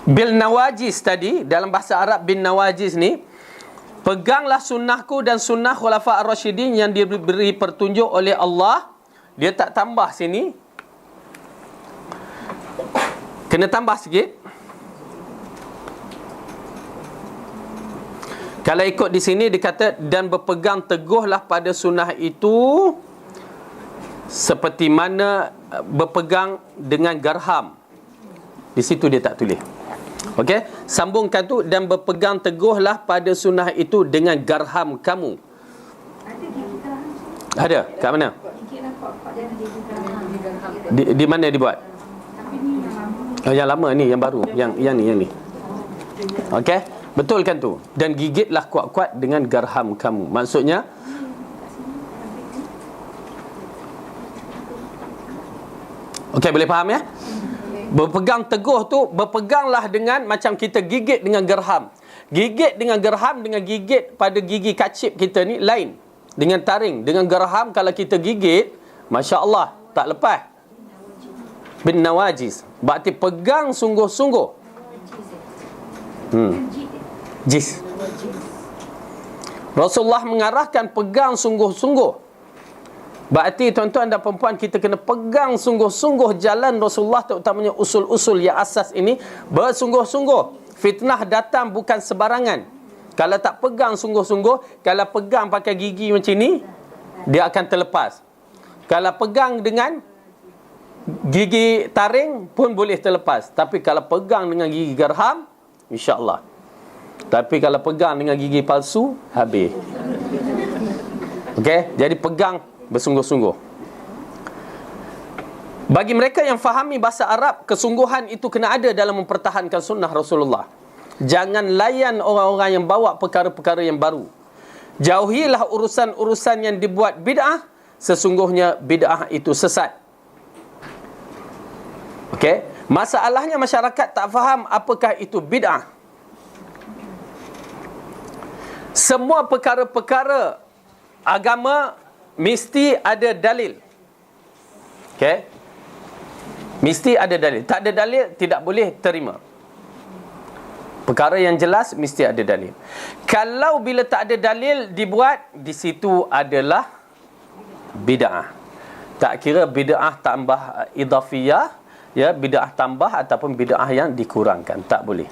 Bil nawajiz tadi, dalam bahasa Arab bin nawajiz ni, peganglah sunnahku dan sunnah khulafa ar-rasyidin yang diberi petunjuk oleh Allah. Dia tak tambah sini, kena tambah sikit. Kalau ikut di sini dikata, dan berpegang teguhlah pada sunnah itu seperti mana berpegang dengan garham. Di situ dia tak tulis. Okey, sambungkan tu, dan berpegang teguhlah pada sunnah itu dengan garham kamu. Ada kat mana? Di mana dibuat? Yang lama ni, yang baru, yang ni. Okey. Betul kan tu? Dan gigitlah kuat-kuat dengan garham kamu. Maksudnya, okey, boleh faham ya? Berpegang teguh tu, berpeganglah dengan macam kita gigit dengan gerham. Gigit dengan gerham dengan gigit pada gigi kacip kita ni lain. Dengan taring, dengan gerham kalau kita gigit, Masya Allah, tak lepas. Bin nawajiz, berarti pegang sungguh-sungguh. Jis. Rasulullah mengarahkan pegang sungguh-sungguh. Berarti tuan-tuan dan perempuan, kita kena pegang sungguh-sungguh jalan Rasulullah, terutamanya usul-usul yang asas ini, bersungguh-sungguh. Fitnah datang bukan sebarangan. Kalau tak pegang sungguh-sungguh, kalau pegang pakai gigi macam ni, dia akan terlepas. Kalau pegang dengan gigi taring pun boleh terlepas. Tapi kalau pegang dengan gigi gerham, insya-Allah. Tapi kalau pegang dengan gigi palsu, habis. Okey, jadi pegang bersungguh-sungguh. Bagi mereka yang fahami bahasa Arab, kesungguhan itu kena ada dalam mempertahankan sunnah Rasulullah. Jangan layan orang-orang yang bawa perkara-perkara yang baru. Jauhilah urusan-urusan yang dibuat bid'ah. Sesungguhnya bid'ah itu sesat. Okey, masalahnya masyarakat tak faham apakah itu bid'ah. Semua perkara-perkara agama mesti ada dalil. Okey? Mesti ada dalil. Tak ada dalil, tidak boleh terima. Perkara yang jelas mesti ada dalil. Kalau bila tak ada dalil dibuat, di situ adalah bid'ah. Tak kira bid'ah tambah idafiyah, ya, bid'ah tambah ataupun bid'ah yang dikurangkan, tak boleh.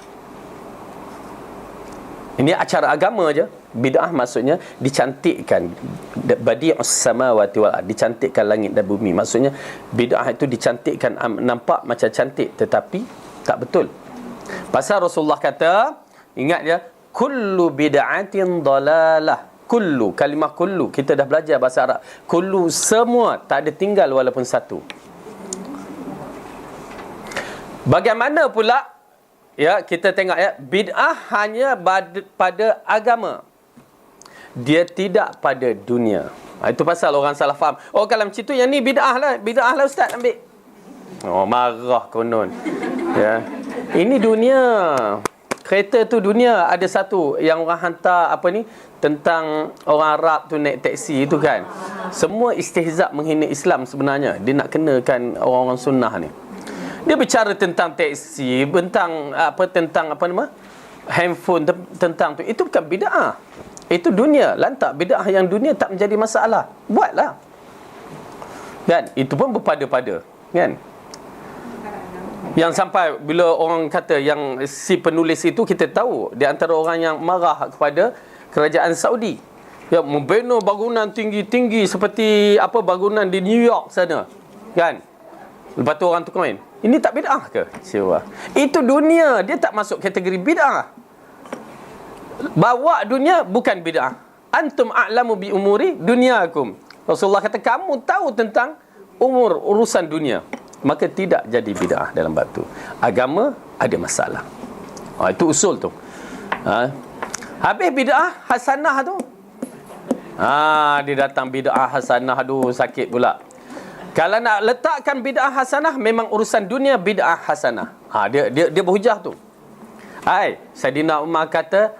Ini acara agama je. Bid'ah maksudnya dicantikkan, badi'us samawati wal ard, dicantikkan langit dan bumi. Maksudnya bid'ah itu dicantikkan, nampak macam cantik tetapi tak betul. Pasal Rasulullah kata, ingat ya, kullu bid'atin dalalah. Kullu, kalimah kullu, kita dah belajar bahasa Arab. Kullu, semua, tak ada tinggal walaupun satu. Bagaimana pula, ya, kita tengok ya, bid'ah hanya pada agama, dia tidak pada dunia. Itu pasal orang salah faham. Oh, kalau macam tu, yang ni bid'ah lah ustaz, ambil. Oh, marah konon. Ya. Ini dunia. Kereta tu dunia. Ada satu yang orang hantar tentang orang Arab tu naik teksi tu kan. Semua istihza' menghina Islam sebenarnya. Dia nak kenakan orang-orang sunnah ni. Dia bicara tentang teksi, tentang handphone, tentang tu. Itu bukan bid'ah. Itu dunia. Lantak bid'ah yang dunia tak menjadi masalah. Buatlah. Kan? Itu pun berpada-pada. Kan? Yang sampai bila orang kata yang si penulis itu, kita tahu di antara orang yang marah kepada kerajaan Saudi. Yang membina bangunan tinggi-tinggi seperti bangunan di New York sana. Kan? Lepas tu orang tu komen, ini tak bid'ah ke? Siapa? Itu dunia. Dia tak masuk kategori bid'ah. Bawa dunia bukan bid'ah. Antum a'lamu bi umuri dunyakum. Rasulullah kata, kamu tahu tentang urusan dunia, maka tidak jadi bid'ah dalam bab tu. Agama ada masalah. Itu usul tu. Habis bid'ah hasanah tu. Dia datang bid'ah hasanah, aduh sakit pula. Kalau nak letakkan bid'ah hasanah, memang urusan dunia bid'ah hasanah. Dia berhujah tu. Sayyidina Umar kata,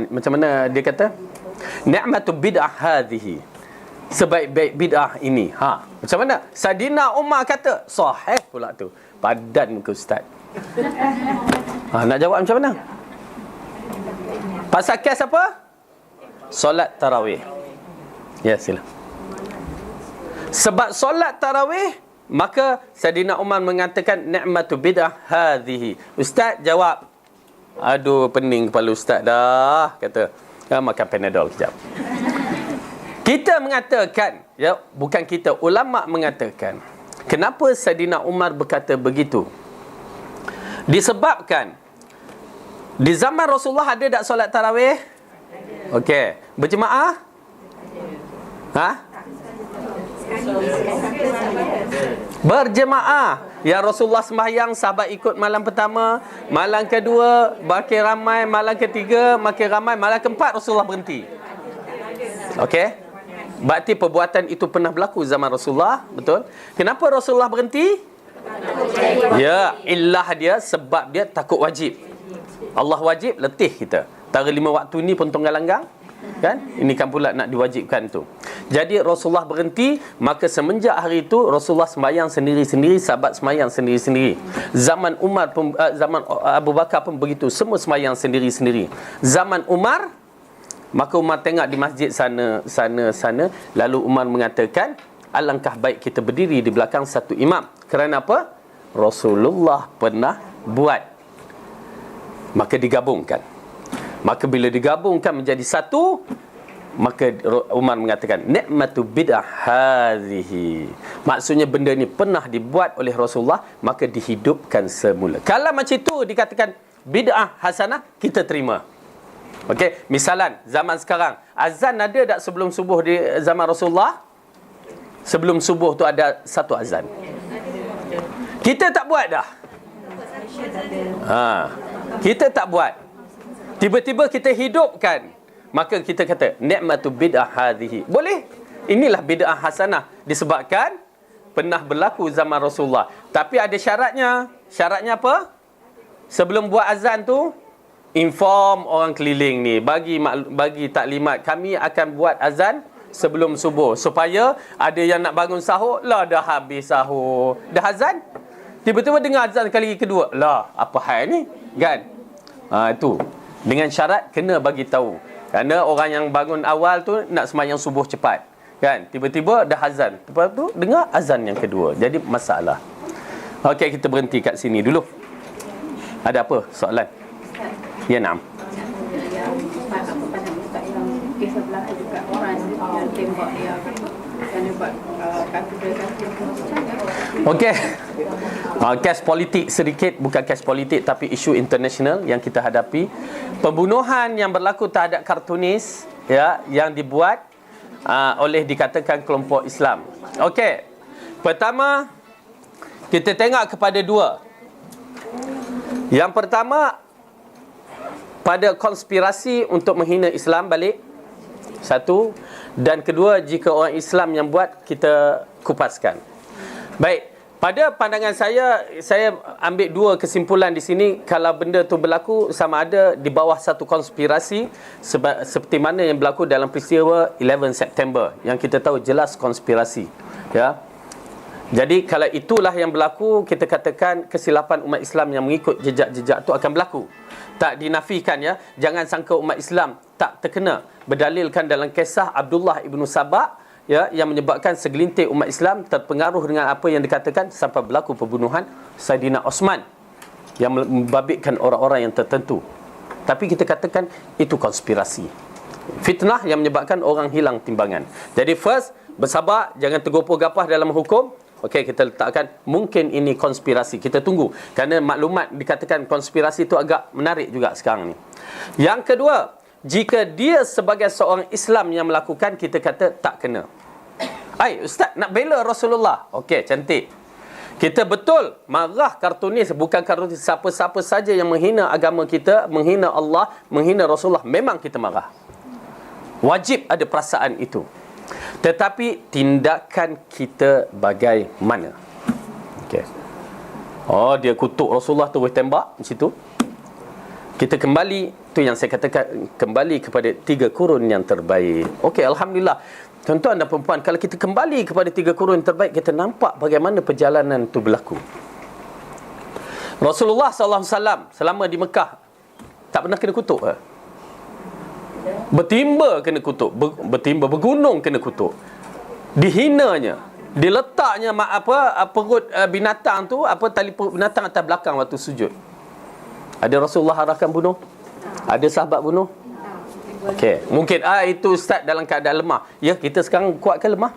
macam mana dia kata? Ni'matu bid'ah hadhihi. Sebaik-baik bid'ah ini. Macam mana? Sayyidina Umar kata, sahih pula tu. Padan muka ustaz. Nak jawab macam mana? Pasal kes apa? Solat tarawih. Ya, sila. Sebab solat tarawih, maka Sayyidina Umar mengatakan ni'matu bid'ah hadhihi. Ustaz jawab, aduh pening kepala ustaz dah, kata, makan Panadol kejap. Kita mengatakan, ya, bukan kita, ulama mengatakan, kenapa Sayyidina Umar berkata begitu? Disebabkan di zaman Rasulullah ada tak solat tarawih? Okey, berjemaah? Berjemaah. Yang Rasulullah sembahyang, sahabat ikut malam pertama, malam kedua makin ramai, malam ketiga makin ramai, malam keempat Rasulullah berhenti. Okey? Berarti perbuatan itu pernah berlaku zaman Rasulullah, betul? Kenapa Rasulullah berhenti? Ya, illah dia, sebab dia takut wajib. Allah wajib, letih kita. Tara 5 waktu ni pun tunggal langgang. Kan? Ini kan pula nak diwajibkan tu. Jadi Rasulullah berhenti, maka semenjak hari itu Rasulullah sembahyang sendiri-sendiri, sahabat sembahyang sendiri-sendiri. Zaman Umar pun, zaman Abu Bakar pun begitu, semua sembahyang sendiri-sendiri. Zaman Umar, maka Umar tengok di masjid sana, lalu Umar mengatakan, alangkah baik kita berdiri di belakang satu imam. Kerana apa? Rasulullah pernah buat. Maka digabungkan. Maka bila digabungkan menjadi satu, maka Umar mengatakan ni'matu bid'ah hadhihi. Maksudnya benda ni pernah dibuat oleh Rasulullah, maka dihidupkan semula. Kalau macam itu dikatakan bid'ah hasanah, kita terima. Okey, misalan zaman sekarang, azan ada tak sebelum subuh di zaman Rasulullah? Sebelum subuh tu ada satu azan. Kita tak buat dah. Kita tak buat. Tiba-tiba kita hidupkan, maka kita kata ni'matu bid'ah hadhihi. Boleh. Inilah bid'ah hasanah, disebabkan pernah berlaku zaman Rasulullah. Tapi ada syaratnya. Syaratnya apa? Sebelum buat azan tu, inform orang keliling ni, bagi taklimat, kami akan buat azan sebelum subuh, supaya ada yang nak bangun sahur, lah dah habis sahur, dah azan, tiba-tiba dengar azan kali kedua, lah apa hal ni, kan? Itu dengan syarat kena bagi tahu. Kerana orang yang bangun awal tu nak sembahyang subuh cepat, kan? Tiba-tiba dah azan, lepas tu dengar azan yang kedua, jadi masalah. Okey, kita berhenti kat sini dulu. Ada apa soalan? Ya, na'am. Yang pada Ustaz yang kes sebelah tu juga orang yang tembak yang buat kalkulasi Okey. Kes politik sedikit, bukan kes politik tapi isu international yang kita hadapi. Pembunuhan yang berlaku terhadap kartunis, ya, yang dibuat oleh dikatakan kelompok Islam. Okey. Pertama, kita tengok kepada dua. Yang pertama, pada konspirasi untuk menghina Islam balik. Satu. Dan kedua, jika orang Islam yang buat, kita kupaskan. Baik, pada pandangan saya ambil dua kesimpulan di sini. Kalau benda tu berlaku, sama ada di bawah satu konspirasi seperti mana yang berlaku dalam peristiwa 11 September, yang kita tahu jelas konspirasi, ya. Jadi kalau itulah yang berlaku, kita katakan kesilapan umat Islam yang mengikut jejak-jejak itu akan berlaku. Tak dinafikan, ya. Jangan sangka umat Islam tak terkena. Berdalilkan dalam kisah Abdullah ibnu Sabah, ya, yang menyebabkan segelintir umat Islam terpengaruh dengan apa yang dikatakan sampai berlaku pembunuhan Saidina Osman yang membabitkan orang-orang yang tertentu. Tapi kita katakan itu konspirasi, fitnah yang menyebabkan orang hilang timbangan. Jadi first, bersabar, jangan tergopoh gapah dalam hukum. Okey, kita letakkan mungkin ini konspirasi. Kita tunggu, kerana maklumat dikatakan konspirasi itu agak menarik juga sekarang ni. Yang kedua, jika dia sebagai seorang Islam yang melakukan, kita kata tak kena. Ustaz nak bela Rasulullah. Okey, cantik. Kita betul marah kartunis, bukan kartunis, siapa-siapa saja yang menghina agama kita, menghina Allah, menghina Rasulullah, memang kita marah. Wajib ada perasaan itu. Tetapi tindakan kita bagaimana? Okey. Dia kutuk Rasulullah tu, tembak di situ. Kita kembali, tu yang saya katakan, kembali kepada 3 kurun yang terbaik. Okey, alhamdulillah. Tuan-tuan dan perempuan, kalau kita kembali kepada 3 kurun terbaik, kita nampak bagaimana perjalanan itu berlaku. Rasulullah SAW selama di Mekah tak pernah kena kutuk ke? Bertimba kena kutuk, bertimba bergunung kena kutuk, dihinanya, diletaknya perut binatang tu, tali perut binatang atas belakang waktu sujud. Ada Rasulullah arahkan bunuh? Ada sahabat bunuh? Okey, mungkin itu Ustaz dalam keadaan lemah. Ya, kita sekarang kuat ke lemah?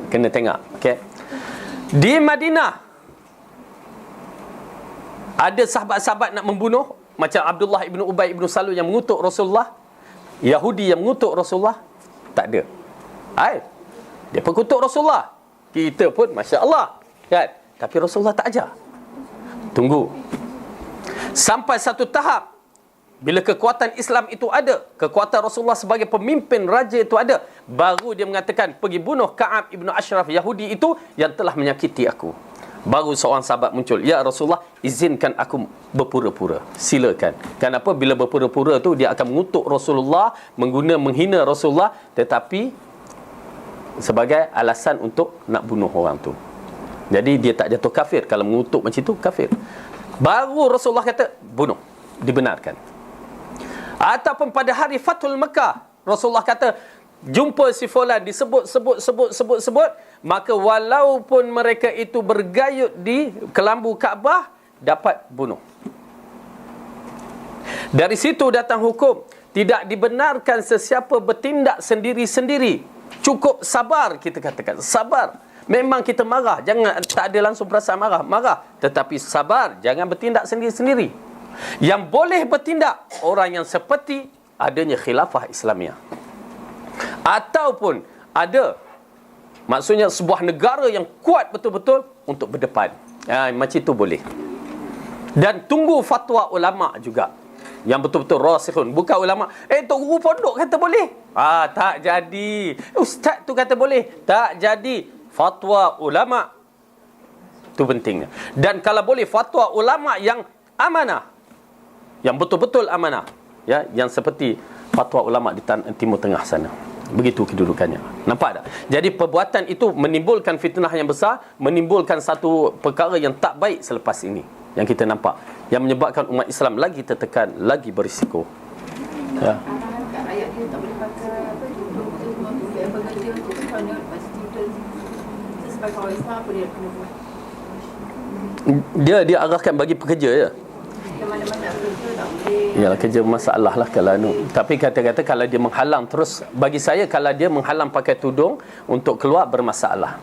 Kena tengok. Okey. Di Madinah ada sahabat-sahabat nak membunuh, macam Abdullah ibnu Ubay ibnu Salul yang mengutuk Rasulullah, Yahudi yang mengutuk Rasulullah. Tak ada. Dia pun kutuk Rasulullah, kita pun Masya Allah, kan? Tapi Rasulullah tak ajar. Tunggu sampai satu tahap, bila kekuatan Islam itu ada, kekuatan Rasulullah sebagai pemimpin raja itu ada, baru dia mengatakan, pergi bunuh Ka'ab ibnu Ashraf Yahudi itu yang telah menyakiti aku. Baru seorang sahabat muncul, ya Rasulullah, izinkan aku berpura-pura. Silakan. Kenapa? Bila berpura-pura tu, dia akan mengutuk Rasulullah, menghina Rasulullah, tetapi sebagai alasan untuk nak bunuh orang tu. Jadi dia tak jatuh kafir. Kalau mengutuk macam tu, kafir. Baru Rasulullah kata, bunuh. Dibenarkan. Ataupun pada hari Fathul Mekah, Rasulullah kata, jumpa si fulan, disebut, maka walaupun mereka itu bergayut di kelambu Kaabah, dapat bunuh. Dari situ datang hukum, tidak dibenarkan sesiapa bertindak sendiri-sendiri. Cukup sabar, kita katakan, sabar. Memang kita marah, jangan, tak ada langsung perasaan marah, tetapi sabar, jangan bertindak sendiri-sendiri. Yang boleh bertindak orang yang seperti adanya khilafah Islamiah, ataupun ada, maksudnya sebuah negara yang kuat betul-betul untuk berdepan, macam itu boleh. Dan tunggu fatwa ulama juga yang betul-betul rasikhun, bukan ulama tok guru pondok kata boleh, tak jadi, ustaz tu kata boleh, tak jadi. Fatwa ulama itu pentingnya. Dan kalau boleh fatwa ulama yang amanah, yang betul-betul amanah, ya, yang seperti fatwa ulama di Timur Tengah sana. Begitu kedudukannya. Nampak tak? Jadi perbuatan itu menimbulkan fitnah yang besar, menimbulkan satu perkara yang tak baik selepas ini, yang kita nampak, yang menyebabkan umat Islam lagi tertekan, lagi berisiko. Ya. Ayat dia tak boleh pakai sebagai orang Islam, apa dia kena buat? Dia arahkan bagi pekerja je. Mana-mana kerja tak boleh. Ya, kerja masalah lah kalau tapi kata-kata kalau dia menghalang terus, bagi saya kalau dia menghalang pakai tudung untuk keluar bermasalah.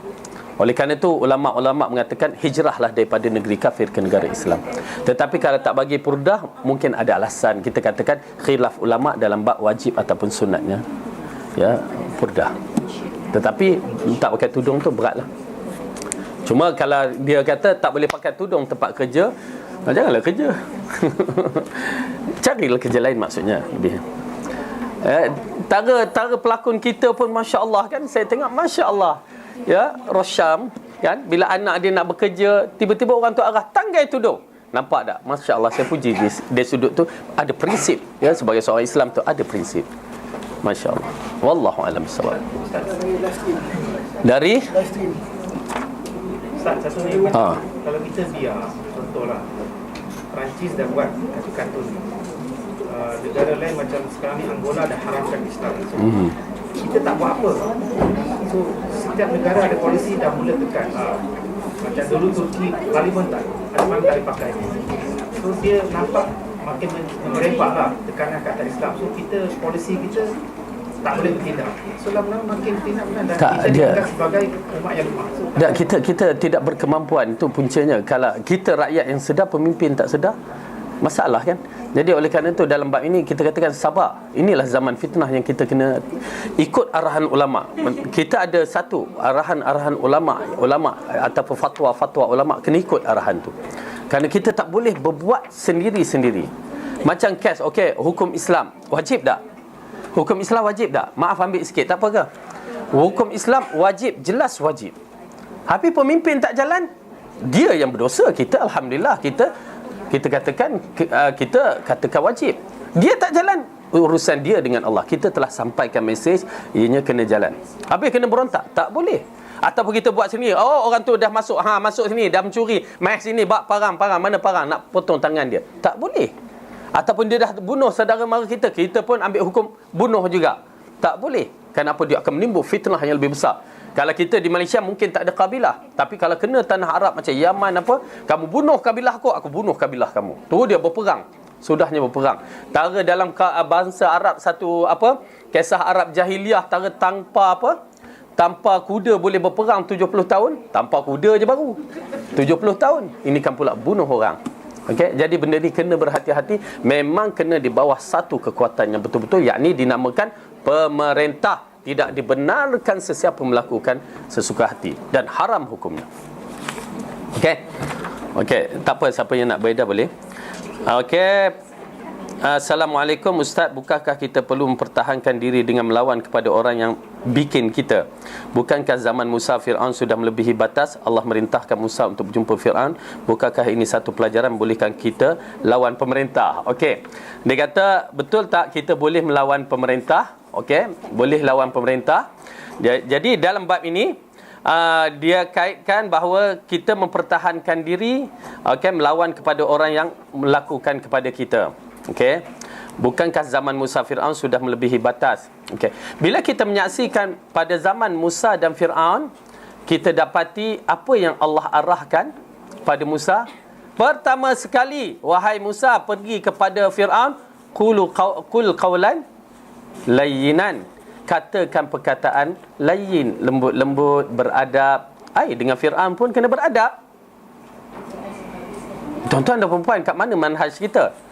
Oleh kerana itu ulama-ulama mengatakan hijrahlah daripada negeri kafir ke negara Islam. Tetapi kalau tak bagi purdah, mungkin ada alasan. Kita katakan khilaf ulama dalam bab wajib ataupun sunatnya, ya, purdah. Tetapi tak pakai tudung tu beratlah. Cuma kalau dia kata tak boleh pakai tudung tempat kerja, janganlah kerja. Carilah kerja lain maksudnya lebih. Tara pelakon kita pun masya-Allah kan, saya tengok masya-Allah. Ya, Rosyam kan, bila anak dia nak bekerja, tiba-tiba orang tu arah tanggai tudung. Nampak tak? Masya-Allah, saya puji dia sudut tu ada prinsip, ya, sebagai seorang Islam tu ada prinsip. Masya-Allah. Wallahu a'lam bissawab. Dari Ustaz, satu lagi. Kalau kita biar, contohlah Perancis dah buat kartun. Negara lain macam sekarang ni Angola dah haramkan Islam. Kita tak buat apa. So setiap negara ada polisi dah mula tekan. Macam dulu Turki, parlimen tak boleh pakai. So dia nampak makin merempak lah tekanan kat atas Islam. So kita, polisi kita tak boleh bertindak. So lama-lama makin tindak dan kita dianggap sebagai umat yang lemah. So, kita tidak berkemampuan, itu puncanya. Kalau kita rakyat yang sedar, pemimpin tak sedar, masalah kan. Jadi oleh kerana itu dalam bab ini kita katakan sabar. Inilah zaman fitnah yang kita kena ikut arahan ulama. Kita ada satu arahan ulama ataupun fatwa ulama, kena ikut arahan tu. Kerana kita tak boleh berbuat sendiri-sendiri. Macam kes, okey, hukum Islam wajib tak? Hukum Islam wajib tak? Maaf ambil sikit, tak apa ke? Hukum Islam wajib, jelas wajib. Habis pemimpin tak jalan, dia yang berdosa. Kita alhamdulillah kita katakan wajib. Dia tak jalan, urusan dia dengan Allah. Kita telah sampaikan mesej, ianya kena jalan. Habis kena berontak, tak boleh. Ataupun kita buat sendiri, oh orang tu dah masuk, masuk sini, dah mencuri, mai sini, bak parang, mana parang, nak potong tangan dia. Tak boleh. Ataupun dia dah bunuh saudara mara kita pun ambil hukum bunuh juga. Tak boleh. Kenapa? Dia akan menimbul fitnah yang lebih besar. Kalau kita di Malaysia mungkin tak ada kabilah, tapi kalau kena tanah Arab macam Yaman apa, kamu bunuh kabilah aku bunuh kabilah kamu. Tu dia berperang. Sudahnya berperang. Tara dalam bangsa Arab satu apa? Kisah Arab jahiliah, tara tanpa kuda boleh berperang 70 tahun, tanpa kuda je baru 70 tahun. Ini kan pula bunuh orang. Okey, jadi benda ni kena berhati-hati, memang kena di bawah satu kekuatan yang betul-betul, yakni dinamakan pemerintah. Tidak dibenarkan sesiapa melakukan sesuka hati dan haram hukumnya. Okey, tak apa, siapa yang nak beredar boleh. Okey. Assalamualaikum Ustaz, bukankah kita perlu mempertahankan diri dengan melawan kepada orang yang bikin kita? Bukankah zaman Musa Fir'aun sudah melebihi batas? Allah merintahkan Musa untuk berjumpa Fir'aun. Bukankah ini satu pelajaran membolehkan kita lawan pemerintah? Okey. Dia kata, betul tak kita boleh melawan pemerintah? Okey, boleh lawan pemerintah. Jadi dalam bab ini dia kaitkan bahawa kita mempertahankan diri, okey, melawan kepada orang yang melakukan kepada kita. Okey. Bukankah zaman Musa Fir'aun sudah melebihi batas? Okey. Bila kita menyaksikan pada zaman Musa dan Fir'aun, kita dapati apa yang Allah arahkan pada Musa. Pertama sekali, wahai Musa, pergi kepada Fir'aun, qul qawlan layyinan. Katakan perkataan layyin, lembut-lembut, beradab. Dengan Fir'aun pun kena beradab. Tuan-tuan dan puan-puan, kat mana manhaj kita?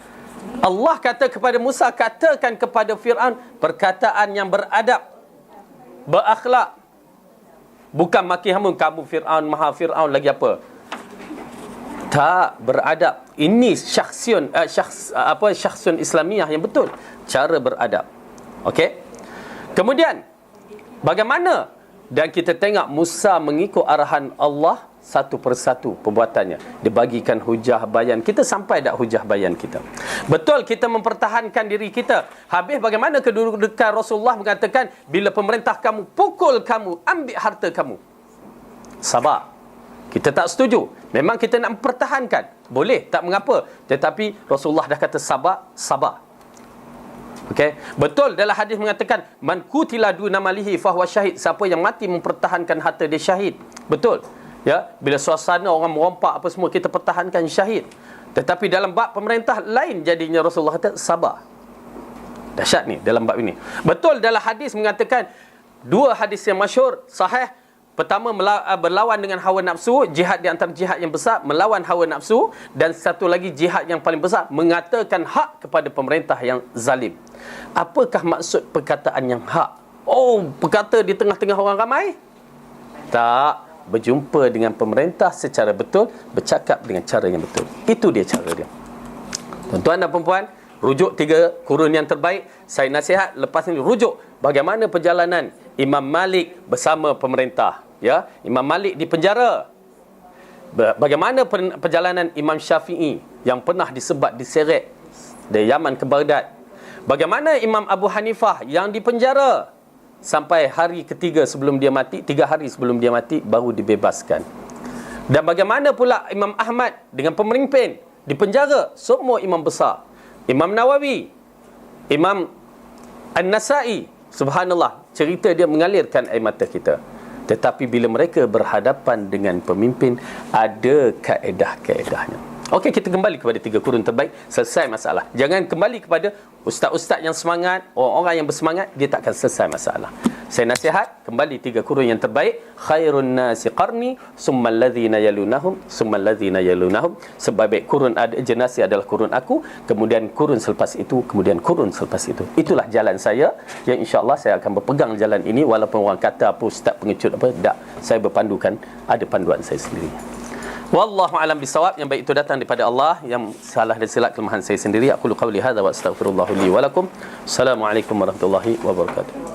Allah kata kepada Musa, katakan kepada Fir'aun perkataan yang beradab, berakhlak. Bukan maki hamun, kamu Fir'aun, maha Fir'aun lagi apa. Tak, beradab. Ini syakhsun Islamiah yang betul. Cara beradab. Okey. Kemudian bagaimana? Dan kita tengok Musa mengikut arahan Allah satu persatu perbuatannya. Dia bagikan hujah bayan. Kita sampai tak hujah bayan kita? Betul kita mempertahankan diri kita. Habis bagaimana kedudukan Rasulullah mengatakan, bila pemerintah kamu pukul kamu, ambil harta kamu. Sabar. Kita tak setuju. Memang kita nak mempertahankan. Boleh, tak mengapa. Tetapi Rasulullah dah kata sabar, sabar. Okey, betul dalam hadis mengatakan man qutila duna malihi fahuwa syahid. Siapa yang mati mempertahankan harta dia syahid. Betul. Ya, bila suasana orang merompak apa semua, kita pertahankan syahid. Tetapi dalam bab pemerintah lain jadinya Rasulullah kata sabar. Dahsyat ni dalam bab ini. Betul dalam hadis mengatakan, dua hadis yang masyhur sahih. Pertama, berlawan dengan hawa nafsu, jihad di antara jihad yang besar, melawan hawa nafsu. Dan satu lagi jihad yang paling besar, mengatakan hak kepada pemerintah yang zalim. Apakah maksud perkataan yang hak? Oh, berkata di tengah-tengah orang ramai? Tak. Berjumpa dengan pemerintah secara betul, bercakap dengan cara yang betul. Itu dia cara dia. Tuan-tuan dan perempuan, rujuk 3 kurun yang terbaik. Saya nasihat lepas ini, rujuk bagaimana perjalanan Imam Malik bersama pemerintah. Ya, Imam Malik di penjara. Bagaimana perjalanan Imam Syafi'i yang pernah disebat, diseret dari Yaman ke Baghdad. Bagaimana Imam Abu Hanifah yang di penjara sampai hari ketiga sebelum dia mati, 3 hari sebelum dia mati baru dibebaskan. Dan bagaimana pula Imam Ahmad dengan pemimpin di penjara, semua imam besar. Imam Nawawi, Imam An-Nasai, subhanallah, cerita dia mengalirkan air mata kita. Tetapi bila mereka berhadapan dengan pemimpin, ada kaedah-kaedahnya. Okey, kita kembali kepada 3 kurun terbaik. Selesai masalah. Jangan kembali kepada ustaz-ustaz yang semangat, orang-orang yang bersemangat, dia takkan selesai masalah. Saya nasihat, kembali 3 kurun yang terbaik. Khairun nasi qarni, summal ladzina yalunahum, summal ladzina yalunahum. Sebaik kurun generasi adalah kurun aku, kemudian kurun selepas itu, kemudian kurun selepas itu. Itulah jalan saya, yang insya-Allah saya akan berpegang jalan ini, walaupun orang kata apa ustaz pengecut apa, tak. Saya berpandukan, ada panduan saya sendiri. Wallahu a'lam bisawab. Yang baik itu datang daripada Allah, yang salah dan silap kelemahan saya sendiri. Aku qauli hadza wa astaghfirullah li wa lakum. Assalamualaikum warahmatullahi wabarakatuh.